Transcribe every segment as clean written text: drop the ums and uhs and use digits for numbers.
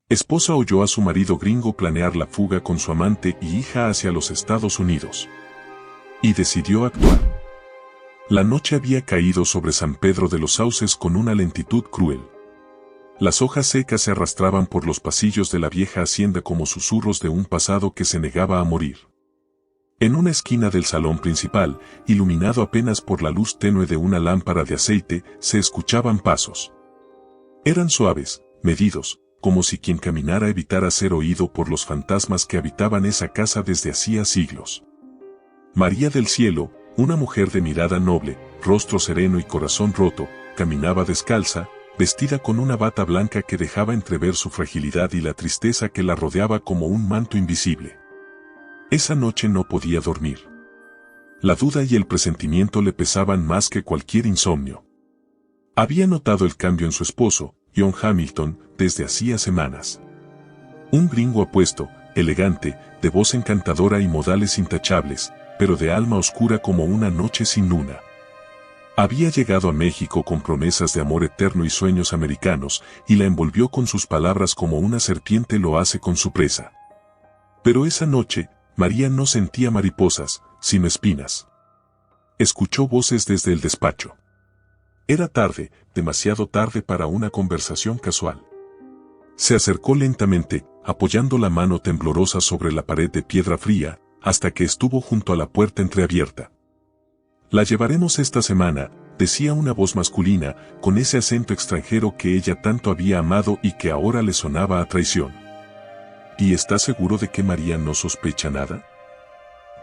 Esposa oyó a su marido gringo planear la fuga con su amante y hija hacia los Estados Unidos. Y decidió actuar. La noche había caído sobre San Pedro de los Sauces con una lentitud cruel. Las hojas secas se arrastraban por los pasillos de la vieja hacienda como susurros de un pasado que se negaba a morir. En una esquina del salón principal, iluminado apenas por la luz tenue de una lámpara de aceite, se escuchaban pasos. Eran suaves, medidos, como si quien caminara evitara ser oído por los fantasmas que habitaban esa casa desde hacía siglos. María del Cielo, una mujer de mirada noble, rostro sereno y corazón roto, caminaba descalza, vestida con una bata blanca que dejaba entrever su fragilidad y la tristeza que la rodeaba como un manto invisible. Esa noche no podía dormir. La duda y el presentimiento le pesaban más que cualquier insomnio. Había notado el cambio en su esposo, John Hamilton, desde hacía semanas. Un gringo apuesto, elegante, de voz encantadora y modales intachables, pero de alma oscura como una noche sin luna. Había llegado a México con promesas de amor eterno y sueños americanos, y la envolvió con sus palabras como una serpiente lo hace con su presa. Pero esa noche, María no sentía mariposas, sino espinas. Escuchó voces desde el despacho. Era tarde, demasiado tarde para una conversación casual. Se acercó lentamente, apoyando la mano temblorosa sobre la pared de piedra fría, hasta que estuvo junto a la puerta entreabierta. «La llevaremos esta semana», decía una voz masculina, con ese acento extranjero que ella tanto había amado y que ahora le sonaba a traición. «¿Y está seguro de que María no sospecha nada?»,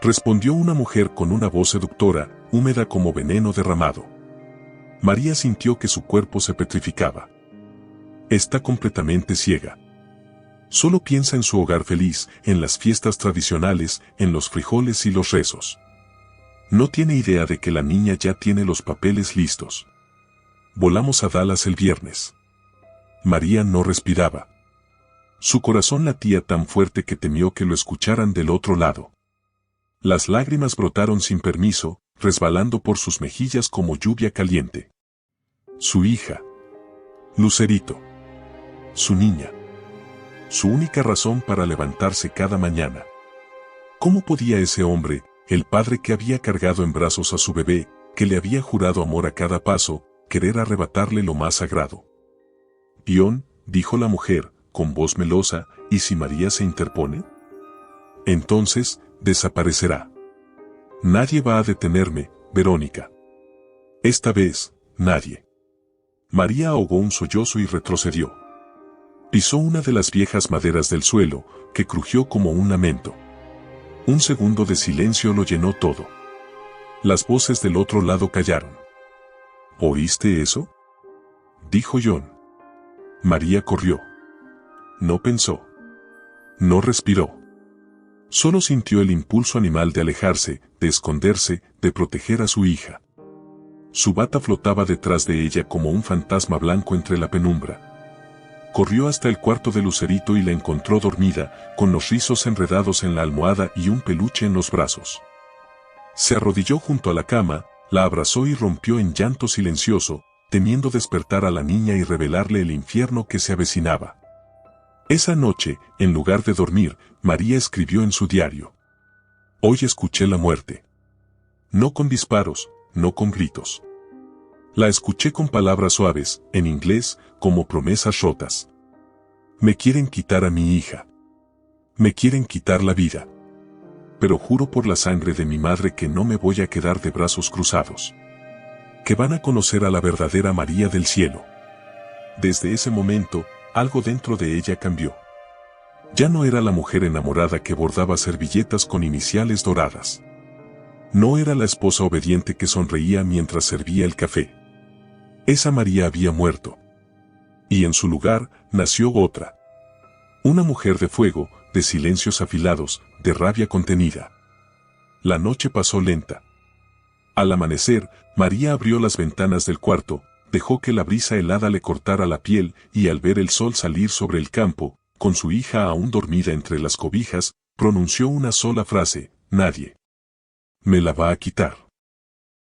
respondió una mujer con una voz seductora, húmeda como veneno derramado. María sintió que su cuerpo se petrificaba. Está completamente ciega. Solo piensa en su hogar feliz, en las fiestas tradicionales, en los frijoles y los rezos. No tiene idea de que la niña ya tiene los papeles listos. Volamos a Dallas el viernes. María no respiraba. Su corazón latía tan fuerte que temió que lo escucharan del otro lado. Las lágrimas brotaron sin permiso, resbalando por sus mejillas como lluvia caliente. Su hija. Lucerito. Su niña. Su única razón para levantarse cada mañana. ¿Cómo podía ese hombre, el padre que había cargado en brazos a su bebé, que le había jurado amor a cada paso, querer arrebatarle lo más sagrado? «John», dijo la mujer, con voz melosa, «¿y si María se interpone? Entonces, desaparecerá. Nadie va a detenerme, Verónica. Esta vez, nadie». María ahogó un sollozo y retrocedió. Pisó una de las viejas maderas del suelo, que crujió como un lamento. Un segundo de silencio lo llenó todo. Las voces del otro lado callaron. «¿Oíste eso?», dijo John. María corrió. No pensó. No respiró. Solo sintió el impulso animal de alejarse, de esconderse, de proteger a su hija. Su bata flotaba detrás de ella como un fantasma blanco entre la penumbra. Corrió hasta el cuarto de Lucerito y la encontró dormida, con los rizos enredados en la almohada y un peluche en los brazos. Se arrodilló junto a la cama, la abrazó y rompió en llanto silencioso, temiendo despertar a la niña y revelarle el infierno que se avecinaba. Esa noche, en lugar de dormir, María escribió en su diario: «Hoy escuché la muerte. No con disparos, no con gritos. La escuché con palabras suaves, en inglés, como promesas rotas. Me quieren quitar a mi hija. Me quieren quitar la vida. Pero juro por la sangre de mi madre que no me voy a quedar de brazos cruzados. Que van a conocer a la verdadera María del Cielo». Desde ese momento, algo dentro de ella cambió. Ya no era la mujer enamorada que bordaba servilletas con iniciales doradas. No era la esposa obediente que sonreía mientras servía el café. Esa María había muerto. Y en su lugar, nació otra. Una mujer de fuego, de silencios afilados, de rabia contenida. La noche pasó lenta. Al amanecer, María abrió las ventanas del cuarto, dejó que la brisa helada le cortara la piel y al ver el sol salir sobre el campo, con su hija aún dormida entre las cobijas, pronunció una sola frase: «Nadie me la va a quitar.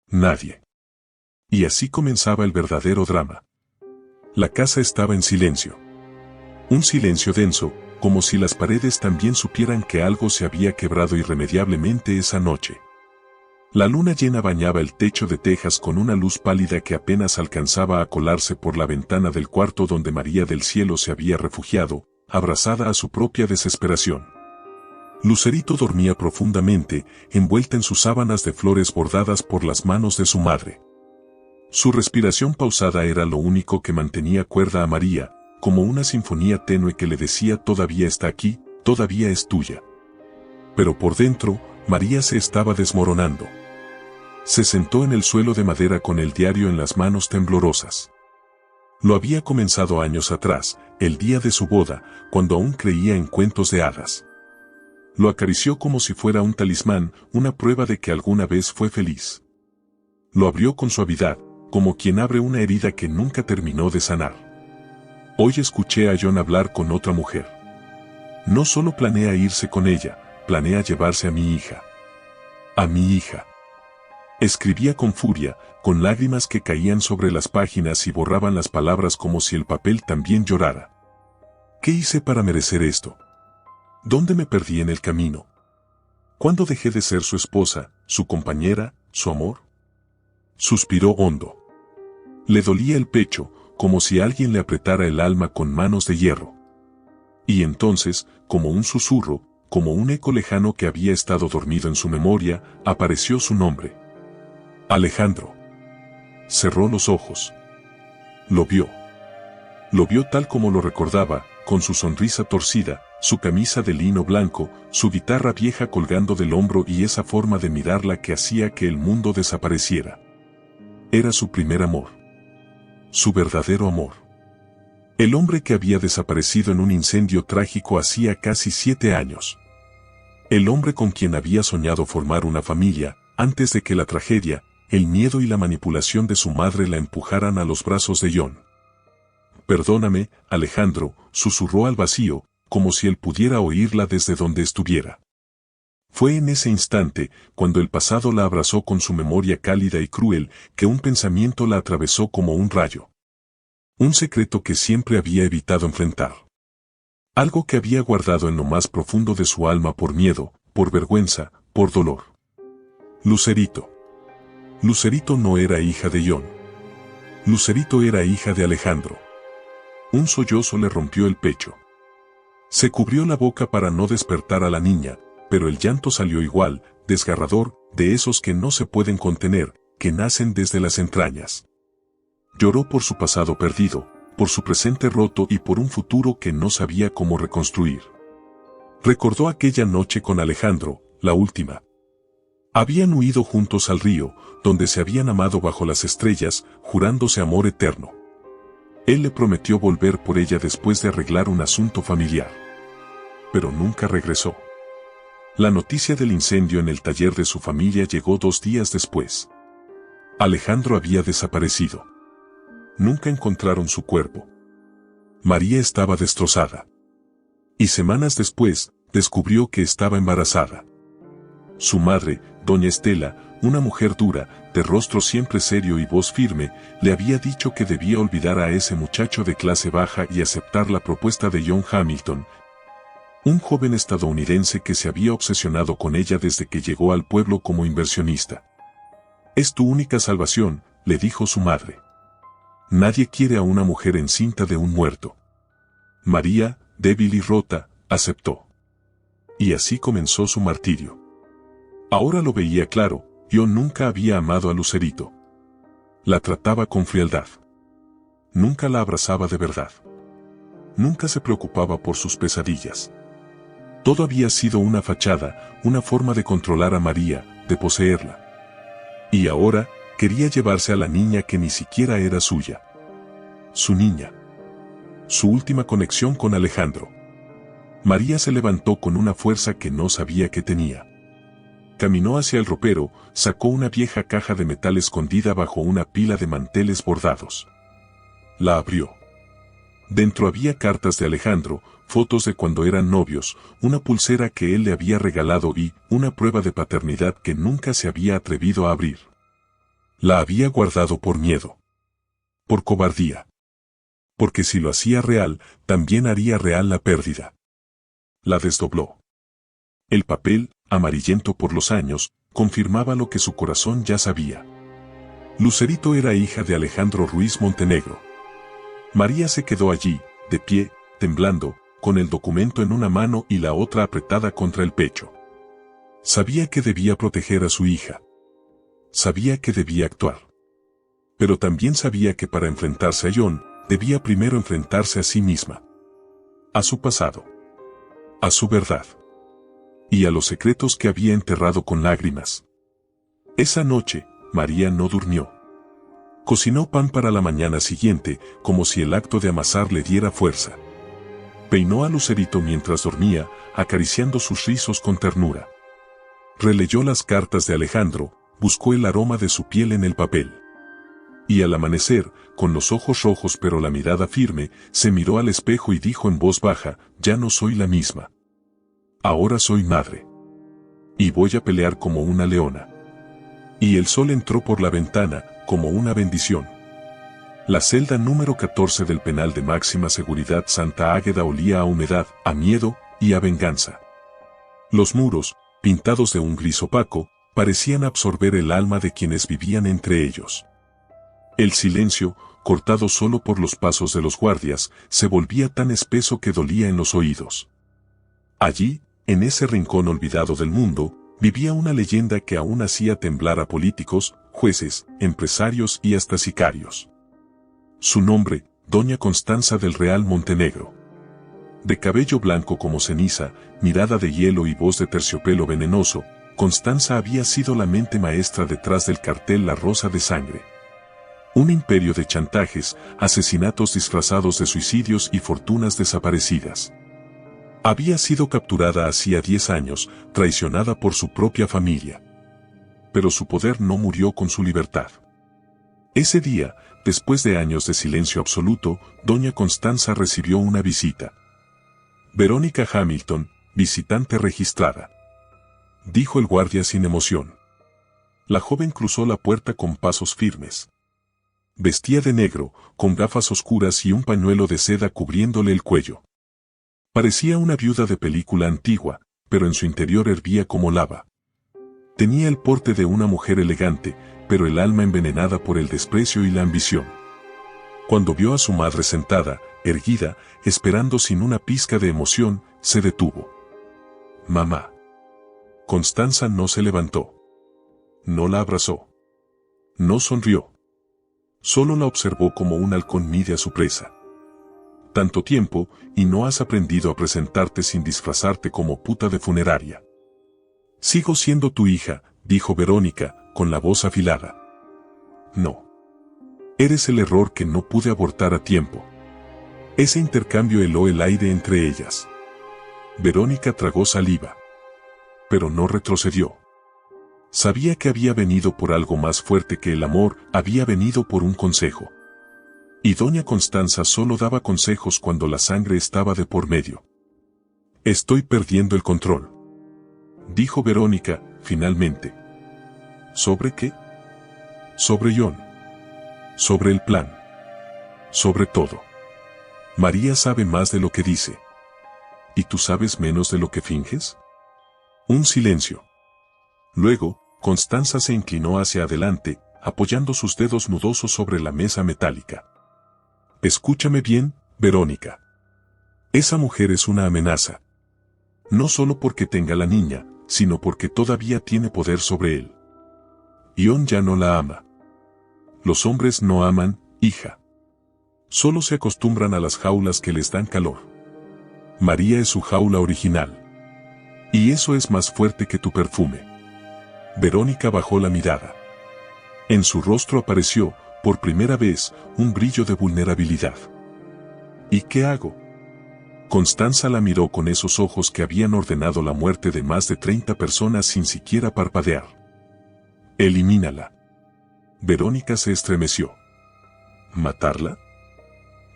Nadie». Y así comenzaba el verdadero drama. La casa estaba en silencio. Un silencio denso, como si las paredes también supieran que algo se había quebrado irremediablemente esa noche. La luna llena bañaba el techo de tejas con una luz pálida que apenas alcanzaba a colarse por la ventana del cuarto donde María del Cielo se había refugiado, abrazada a su propia desesperación. Lucerito dormía profundamente, envuelta en sus sábanas de flores bordadas por las manos de su madre. Su respiración pausada era lo único que mantenía cuerda a María, como una sinfonía tenue que le decía todavía está aquí, todavía es tuya. Pero por dentro, María se estaba desmoronando. Se sentó en el suelo de madera con el diario en las manos temblorosas. Lo había comenzado años atrás, el día de su boda, cuando aún creía en cuentos de hadas. Lo acarició como si fuera un talismán, una prueba de que alguna vez fue feliz. Lo abrió con suavidad, como quien abre una herida que nunca terminó de sanar. Hoy escuché a John hablar con otra mujer. No solo planea irse con ella, planea llevarse a mi hija. A mi hija. Escribía con furia, con lágrimas que caían sobre las páginas y borraban las palabras como si el papel también llorara. ¿Qué hice para merecer esto? ¿Dónde me perdí en el camino? ¿Cuándo dejé de ser su esposa, su compañera, su amor? Suspiró hondo. Le dolía el pecho, como si alguien le apretara el alma con manos de hierro. Y entonces, como un susurro, como un eco lejano que había estado dormido en su memoria, apareció su nombre. Alejandro. Cerró los ojos. Lo vio. Lo vio tal como lo recordaba, con su sonrisa torcida, su camisa de lino blanco, su guitarra vieja colgando del hombro y esa forma de mirarla que hacía que el mundo desapareciera. Era su primer amor. Su verdadero amor. El hombre que había desaparecido en un incendio trágico hacía casi 7 años. El hombre con quien había soñado formar una familia, antes de que la tragedia, el miedo y la manipulación de su madre la empujaran a los brazos de John. Perdóname, Alejandro, susurró al vacío, como si él pudiera oírla desde donde estuviera. Fue en ese instante, cuando el pasado la abrazó con su memoria cálida y cruel, que un pensamiento la atravesó como un rayo. Un secreto que siempre había evitado enfrentar. Algo que había guardado en lo más profundo de su alma por miedo, por vergüenza, por dolor. Lucerito. Lucerito no era hija de John. Lucerito era hija de Alejandro. Un sollozo le rompió el pecho. Se cubrió la boca para no despertar a la niña, pero el llanto salió igual, desgarrador, de esos que no se pueden contener, que nacen desde las entrañas. Lloró por su pasado perdido, por su presente roto y por un futuro que no sabía cómo reconstruir. Recordó aquella noche con Alejandro, la última. Habían huido juntos al río, donde se habían amado bajo las estrellas, jurándose amor eterno. Él le prometió volver por ella después de arreglar un asunto familiar. Pero nunca regresó. La noticia del incendio en el taller de su familia llegó 2 días después. Alejandro había desaparecido. Nunca encontraron su cuerpo. María estaba destrozada. Y semanas después, descubrió que estaba embarazada. Su madre, doña Estela, una mujer dura, de rostro siempre serio y voz firme, le había dicho que debía olvidar a ese muchacho de clase baja y aceptar la propuesta de John Hamilton, un joven estadounidense que se había obsesionado con ella desde que llegó al pueblo como inversionista. Es tu única salvación, le dijo su madre. Nadie quiere a una mujer encinta de un muerto. María, débil y rota, aceptó. Y así comenzó su martirio. Ahora lo veía claro, John nunca había amado a Lucerito. La trataba con frialdad. Nunca la abrazaba de verdad. Nunca se preocupaba por sus pesadillas. Todo había sido una fachada, una forma de controlar a María, de poseerla. Y ahora, quería llevarse a la niña que ni siquiera era suya. Su niña. Su última conexión con Alejandro. María se levantó con una fuerza que no sabía que tenía. Caminó hacia el ropero, sacó una vieja caja de metal escondida bajo una pila de manteles bordados. La abrió. Dentro había cartas de Alejandro, fotos de cuando eran novios, una pulsera que él le había regalado y una prueba de paternidad que nunca se había atrevido a abrir. La había guardado por miedo. Por cobardía. porque si lo hacía real, también haría real la pérdida. La desdobló. El papel, amarillento por los años, confirmaba lo que su corazón ya sabía. Lucerito era hija de Alejandro Ruiz Montenegro. María se quedó allí, de pie, temblando, con el documento en una mano y la otra apretada contra el pecho. Sabía que debía proteger a su hija. Sabía que debía actuar. Pero también sabía que para enfrentarse a John, debía primero enfrentarse a sí misma. A su pasado. A su verdad. Y a los secretos que había enterrado con lágrimas. Esa noche, María no durmió. Cocinó pan para la mañana siguiente, como si el acto de amasar le diera fuerza. Peinó a Lucerito mientras dormía, acariciando sus rizos con ternura. Releyó las cartas de Alejandro, buscó el aroma de su piel en el papel. Y al amanecer, con los ojos rojos pero la mirada firme, se miró al espejo y dijo en voz baja, ya no soy la misma. Ahora soy madre. Y voy a pelear como una leona. Y el sol entró por la ventana, como una bendición. La celda número 14 del penal de máxima seguridad Santa Águeda olía a humedad, a miedo y a venganza. Los muros, pintados de un gris opaco, parecían absorber el alma de quienes vivían entre ellos. El silencio, cortado solo por los pasos de los guardias, se volvía tan espeso que dolía en los oídos. Allí, en ese rincón olvidado del mundo, vivía una leyenda que aún hacía temblar a políticos, jueces, empresarios y hasta sicarios. Su nombre, Doña Constanza del Real Montenegro. De cabello blanco como ceniza, mirada de hielo y voz de terciopelo venenoso, Constanza había sido la mente maestra detrás del cartel La Rosa de Sangre. Un imperio de chantajes, asesinatos disfrazados de suicidios y fortunas desaparecidas. Había sido capturada hacía 10 años, traicionada por su propia familia. Pero su poder no murió con su libertad. Ese día, después de años de silencio absoluto, Doña Constanza recibió una visita. Verónica Hamilton, visitante registrada. Dijo el guardia sin emoción. La joven cruzó la puerta con pasos firmes. Vestía de negro, con gafas oscuras y un pañuelo de seda cubriéndole el cuello. Parecía una viuda de película antigua, pero en su interior hervía como lava. Tenía el porte de una mujer elegante, pero el alma envenenada por el desprecio y la ambición. Cuando vio a su madre sentada, erguida, esperando sin una pizca de emoción, se detuvo. «Mamá». Constanza no se levantó. No la abrazó. No sonrió. Solo la observó como un halcón mide a su presa. Tanto tiempo, y no has aprendido a presentarte sin disfrazarte como puta de funeraria. Sigo siendo tu hija, dijo Verónica, con la voz afilada. No. Eres el error que no pude abortar a tiempo. Ese intercambio heló el aire entre ellas. Verónica tragó saliva. Pero no retrocedió. Sabía que había venido por algo más fuerte que el amor, había venido por un consejo. Y Doña Constanza solo daba consejos cuando la sangre estaba de por medio. Estoy perdiendo el control. Dijo Verónica, finalmente. ¿Sobre qué? Sobre John. Sobre el plan. Sobre todo. María sabe más de lo que dice. ¿Y tú sabes menos de lo que finges? Un silencio. Luego, Constanza se inclinó hacia adelante, apoyando sus dedos nudosos sobre la mesa metálica. Escúchame bien, Verónica. Esa mujer es una amenaza. No solo porque tenga la niña, sino porque todavía tiene poder sobre él. John ya no la ama. Los hombres no aman, hija. Solo se acostumbran a las jaulas que les dan calor. María es su jaula original. Y eso es más fuerte que tu perfume. Verónica bajó la mirada. En su rostro apareció, por primera vez, un brillo de vulnerabilidad. ¿Y qué hago? Constanza la miró con esos ojos que habían ordenado la muerte de más de 30 personas sin siquiera parpadear. Elimínala. Verónica se estremeció. ¿Matarla?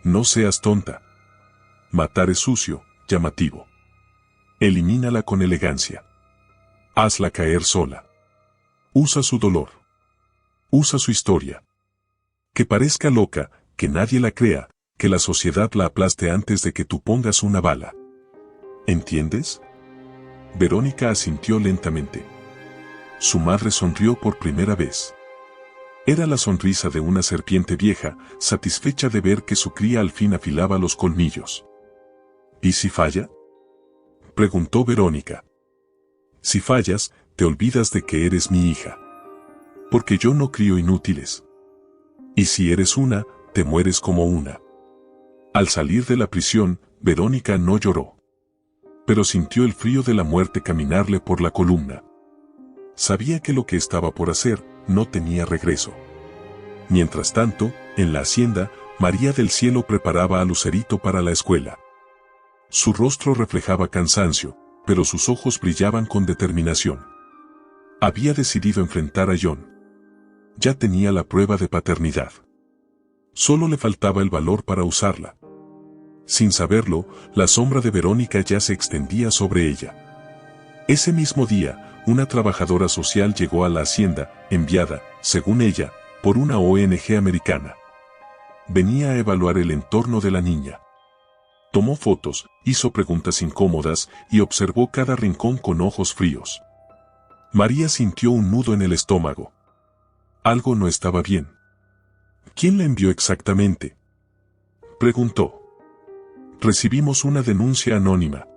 No seas tonta. Matar es sucio, llamativo. Elimínala con elegancia. Hazla caer sola. Usa su dolor. Usa su historia. Que parezca loca, que nadie la crea, que la sociedad la aplaste antes de que tú pongas una bala. ¿Entiendes? Verónica asintió lentamente. Su madre sonrió por primera vez. Era la sonrisa de una serpiente vieja, satisfecha de ver que su cría al fin afilaba los colmillos. ¿Y si falla?, preguntó Verónica. Si fallas, te olvidas de que eres mi hija. Porque yo no crío inútiles. Y si eres una, te mueres como una. Al salir de la prisión, Verónica no lloró. Pero sintió el frío de la muerte caminarle por la columna. Sabía que lo que estaba por hacer no tenía regreso. Mientras tanto, en la hacienda, María del Cielo preparaba a Lucerito para la escuela. Su rostro reflejaba cansancio, pero sus ojos brillaban con determinación. Había decidido enfrentar a John. Ya tenía la prueba de paternidad. Solo le faltaba el valor para usarla. Sin saberlo, la sombra de Verónica ya se extendía sobre ella. Ese mismo día, una trabajadora social llegó a la hacienda, enviada, según ella, por una ONG americana. Venía a evaluar el entorno de la niña. Tomó fotos, hizo preguntas incómodas y observó cada rincón con ojos fríos. María sintió un nudo en el estómago. Algo no estaba bien. ¿Quién la envió exactamente?, preguntó. Recibimos una denuncia anónima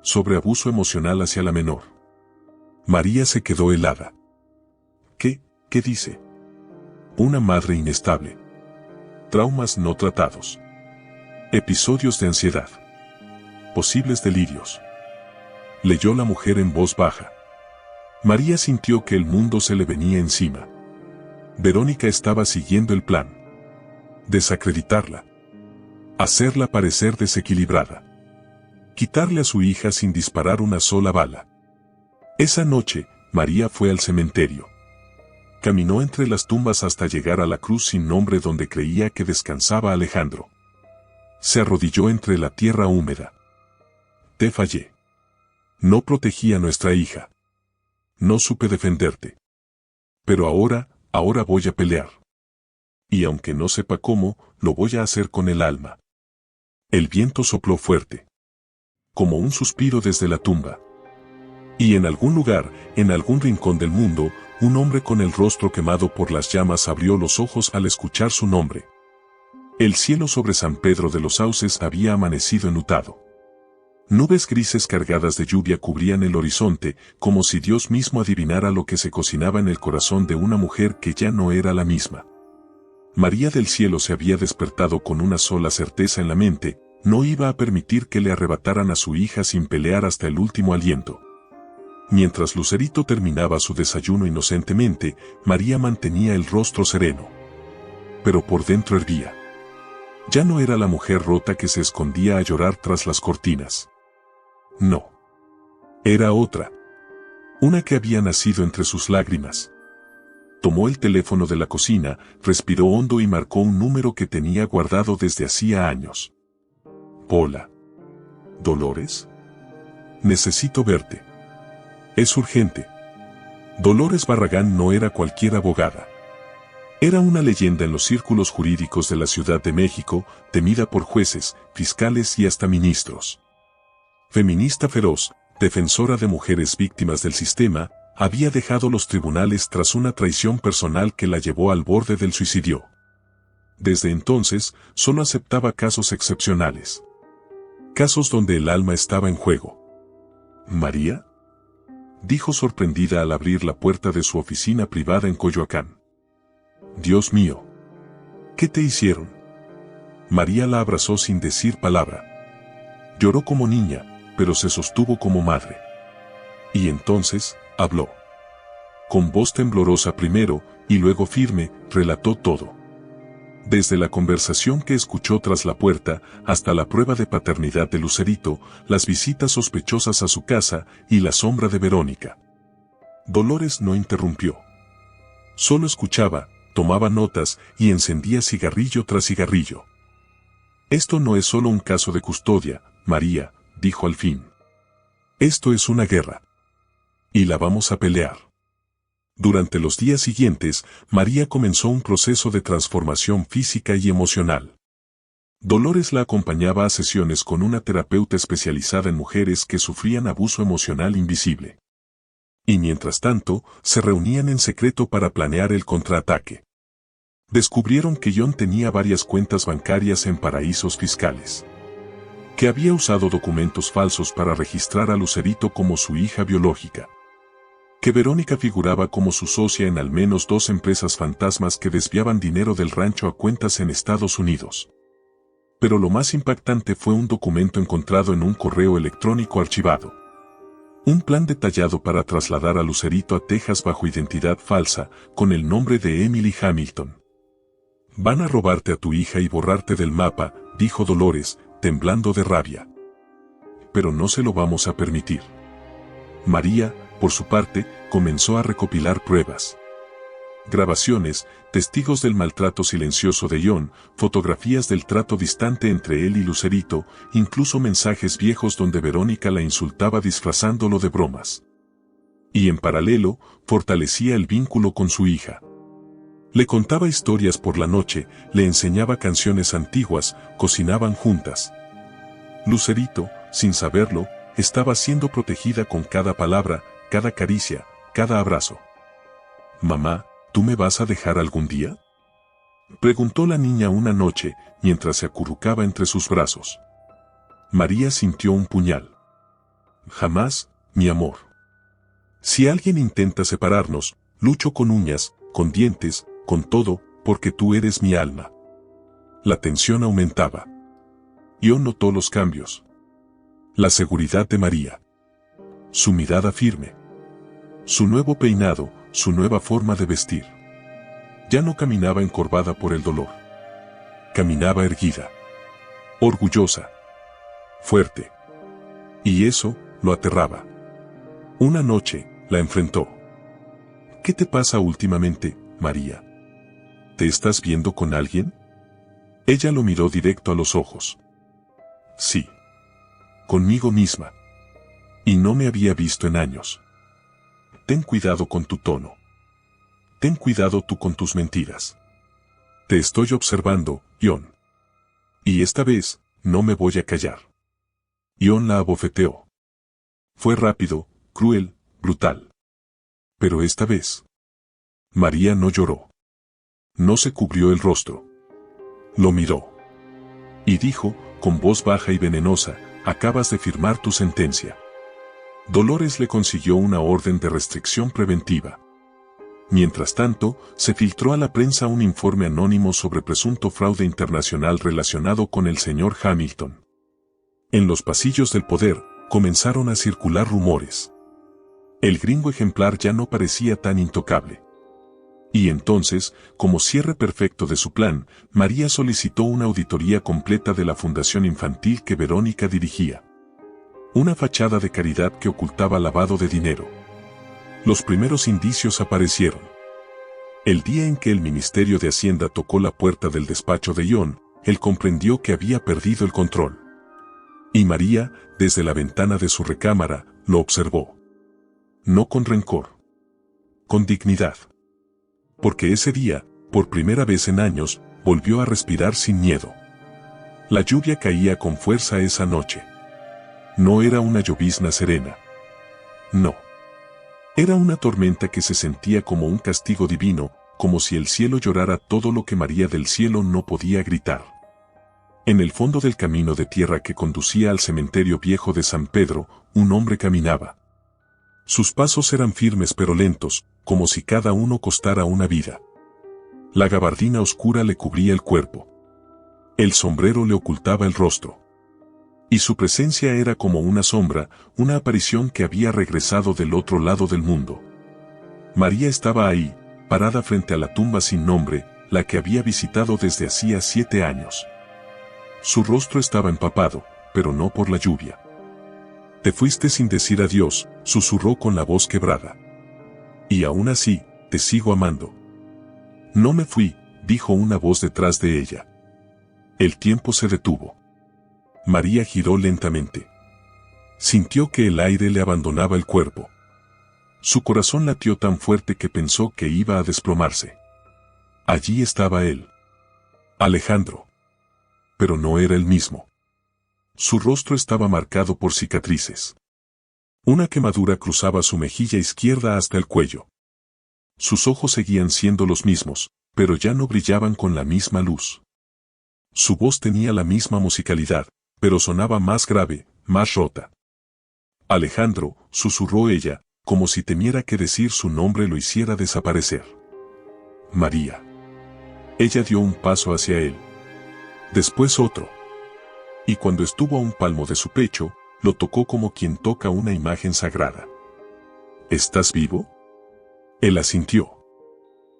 sobre abuso emocional hacia la menor. María se quedó helada. ¿Qué dice? Una madre inestable. Traumas no tratados. Episodios de ansiedad. Posibles delirios. Leyó la mujer en voz baja. María sintió que el mundo se le venía encima. Verónica estaba siguiendo el plan. Desacreditarla. Hacerla parecer desequilibrada. Quitarle a su hija sin disparar una sola bala. Esa noche, María fue al cementerio. Caminó entre las tumbas hasta llegar a la cruz sin nombre donde creía que descansaba Alejandro. Se arrodilló entre la tierra húmeda. Te fallé. No protegí a nuestra hija. No supe defenderte. Pero ahora voy a pelear. Y aunque no sepa cómo, lo voy a hacer con el alma. El viento sopló fuerte. Como un suspiro desde la tumba. Y en algún lugar, en algún rincón del mundo, un hombre con el rostro quemado por las llamas abrió los ojos al escuchar su nombre. El cielo sobre San Pedro de los Sauces había amanecido enlutado. Nubes grises cargadas de lluvia cubrían el horizonte, como si Dios mismo adivinara lo que se cocinaba en el corazón de una mujer que ya no era la misma. María del Cielo se había despertado con una sola certeza en la mente: no iba a permitir que le arrebataran a su hija sin pelear hasta el último aliento. Mientras Lucerito terminaba su desayuno inocentemente, María mantenía el rostro sereno. Pero por dentro hervía. Ya no era la mujer rota que se escondía a llorar tras las cortinas. No. Era otra. Una que había nacido entre sus lágrimas. Tomó el teléfono de la cocina, respiró hondo y marcó un número que tenía guardado desde hacía años. Hola. ¿Dolores? Necesito verte. Es urgente. Dolores Barragán no era cualquier abogada. Era una leyenda en los círculos jurídicos de la Ciudad de México, temida por jueces, fiscales y hasta ministros. Feminista feroz, defensora de mujeres víctimas del sistema, había dejado los tribunales tras una traición personal que la llevó al borde del suicidio. Desde entonces, solo aceptaba casos excepcionales. Casos donde el alma estaba en juego. ¿María?, dijo sorprendida al abrir la puerta de su oficina privada en Coyoacán. Dios mío. ¿Qué te hicieron? María la abrazó sin decir palabra. Lloró como niña, pero se sostuvo como madre. Y entonces, habló. Con voz temblorosa primero, y luego firme, relató todo. Desde la conversación que escuchó tras la puerta, hasta la prueba de paternidad de Lucerito, las visitas sospechosas a su casa, y la sombra de Verónica. Dolores no interrumpió. Solo escuchaba, tomaba notas, y encendía cigarrillo tras cigarrillo. Esto no es solo un caso de custodia, María, dijo al fin. Esto es una guerra. Y la vamos a pelear. Durante los días siguientes, María comenzó un proceso de transformación física y emocional. Dolores la acompañaba a sesiones con una terapeuta especializada en mujeres que sufrían abuso emocional invisible. Y mientras tanto, se reunían en secreto para planear el contraataque. Descubrieron que John tenía varias cuentas bancarias en paraísos fiscales. Que había usado documentos falsos para registrar a Lucerito como su hija biológica. Que Verónica figuraba como su socia en al menos 2 empresas fantasmas que desviaban dinero del rancho a cuentas en Estados Unidos. Pero lo más impactante fue un documento encontrado en un correo electrónico archivado. Un plan detallado para trasladar a Lucerito a Texas bajo identidad falsa, con el nombre de Emily Hamilton. Van a robarte a tu hija y borrarte del mapa, dijo Dolores, temblando de rabia. Pero no se lo vamos a permitir. María, por su parte, comenzó a recopilar pruebas. Grabaciones, testigos del maltrato silencioso de John, fotografías del trato distante entre él y Lucerito, incluso mensajes viejos donde Verónica la insultaba disfrazándolo de bromas. Y en paralelo, fortalecía el vínculo con su hija. Le contaba historias por la noche, le enseñaba canciones antiguas, cocinaban juntas. Lucerito, sin saberlo, estaba siendo protegida con cada palabra, cada caricia, cada abrazo. «Mamá, ¿tú me vas a dejar algún día?», preguntó la niña una noche, mientras se acurrucaba entre sus brazos. María sintió un puñal. «Jamás, mi amor. Si alguien intenta separarnos, lucho con uñas, con dientes, con todo, porque tú eres mi alma». La tensión aumentaba. Yo notó los cambios. La seguridad de María. Su mirada firme. Su nuevo peinado, su nueva forma de vestir. Ya no caminaba encorvada por el dolor. Caminaba erguida. Orgullosa. Fuerte. Y eso, lo aterraba. Una noche, la enfrentó. «¿Qué te pasa últimamente, María? ¿Te estás viendo con alguien?». Ella lo miró directo a los ojos. «Sí. Conmigo misma. Y no me había visto en años». «Ten cuidado con tu tono. Ten cuidado tú con tus mentiras. Te estoy observando, John. Y esta vez, no me voy a callar». John la abofeteó. Fue rápido, cruel, brutal. Pero esta vez, María no lloró. No se cubrió el rostro. Lo miró. Y dijo, con voz baja y venenosa: «Acabas de firmar tu sentencia». Dolores le consiguió una orden de restricción preventiva. Mientras tanto, se filtró a la prensa un informe anónimo sobre presunto fraude internacional relacionado con el señor Hamilton. En los pasillos del poder, comenzaron a circular rumores. El gringo ejemplar ya no parecía tan intocable. Y entonces, como cierre perfecto de su plan, María solicitó una auditoría completa de la fundación infantil que Verónica dirigía. Una fachada de caridad que ocultaba lavado de dinero. Los primeros indicios aparecieron. El día en que el Ministerio de Hacienda tocó la puerta del despacho de John, él comprendió que había perdido el control. Y María, desde la ventana de su recámara, lo observó. No con rencor. Con dignidad. Porque ese día, por primera vez en años, volvió a respirar sin miedo. La lluvia caía con fuerza esa noche. No era una llovizna serena. No. Era una tormenta que se sentía como un castigo divino, como si el cielo llorara todo lo que María del cielo no podía gritar. En el fondo del camino de tierra que conducía al cementerio viejo de San Pedro, un hombre caminaba. Sus pasos eran firmes pero lentos, como si cada uno costara una vida. La gabardina oscura le cubría el cuerpo. El sombrero le ocultaba el rostro. Y su presencia era como una sombra, una aparición que había regresado del otro lado del mundo. María estaba ahí, parada frente a la tumba sin nombre, la que había visitado desde hacía 7 años. Su rostro estaba empapado, pero no por la lluvia. «Te fuiste sin decir adiós», susurró con la voz quebrada. «Y aún así, te sigo amando». «No me fui», dijo una voz detrás de ella. El tiempo se detuvo. María giró lentamente. Sintió que el aire le abandonaba el cuerpo. Su corazón latió tan fuerte que pensó que iba a desplomarse. Allí estaba él. Alejandro. pero no era el mismo. Su rostro estaba marcado por cicatrices. Una quemadura cruzaba su mejilla izquierda hasta el cuello. Sus ojos seguían siendo los mismos, pero ya no brillaban con la misma luz. Su voz tenía la misma musicalidad, pero sonaba más grave, más rota. Alejandro, susurró ella, como si temiera que decir su nombre lo hiciera desaparecer. María. Ella dio un paso hacia él. Después otro. Y cuando estuvo a un palmo de su pecho, lo tocó como quien toca una imagen sagrada. ¿Estás vivo? Él asintió.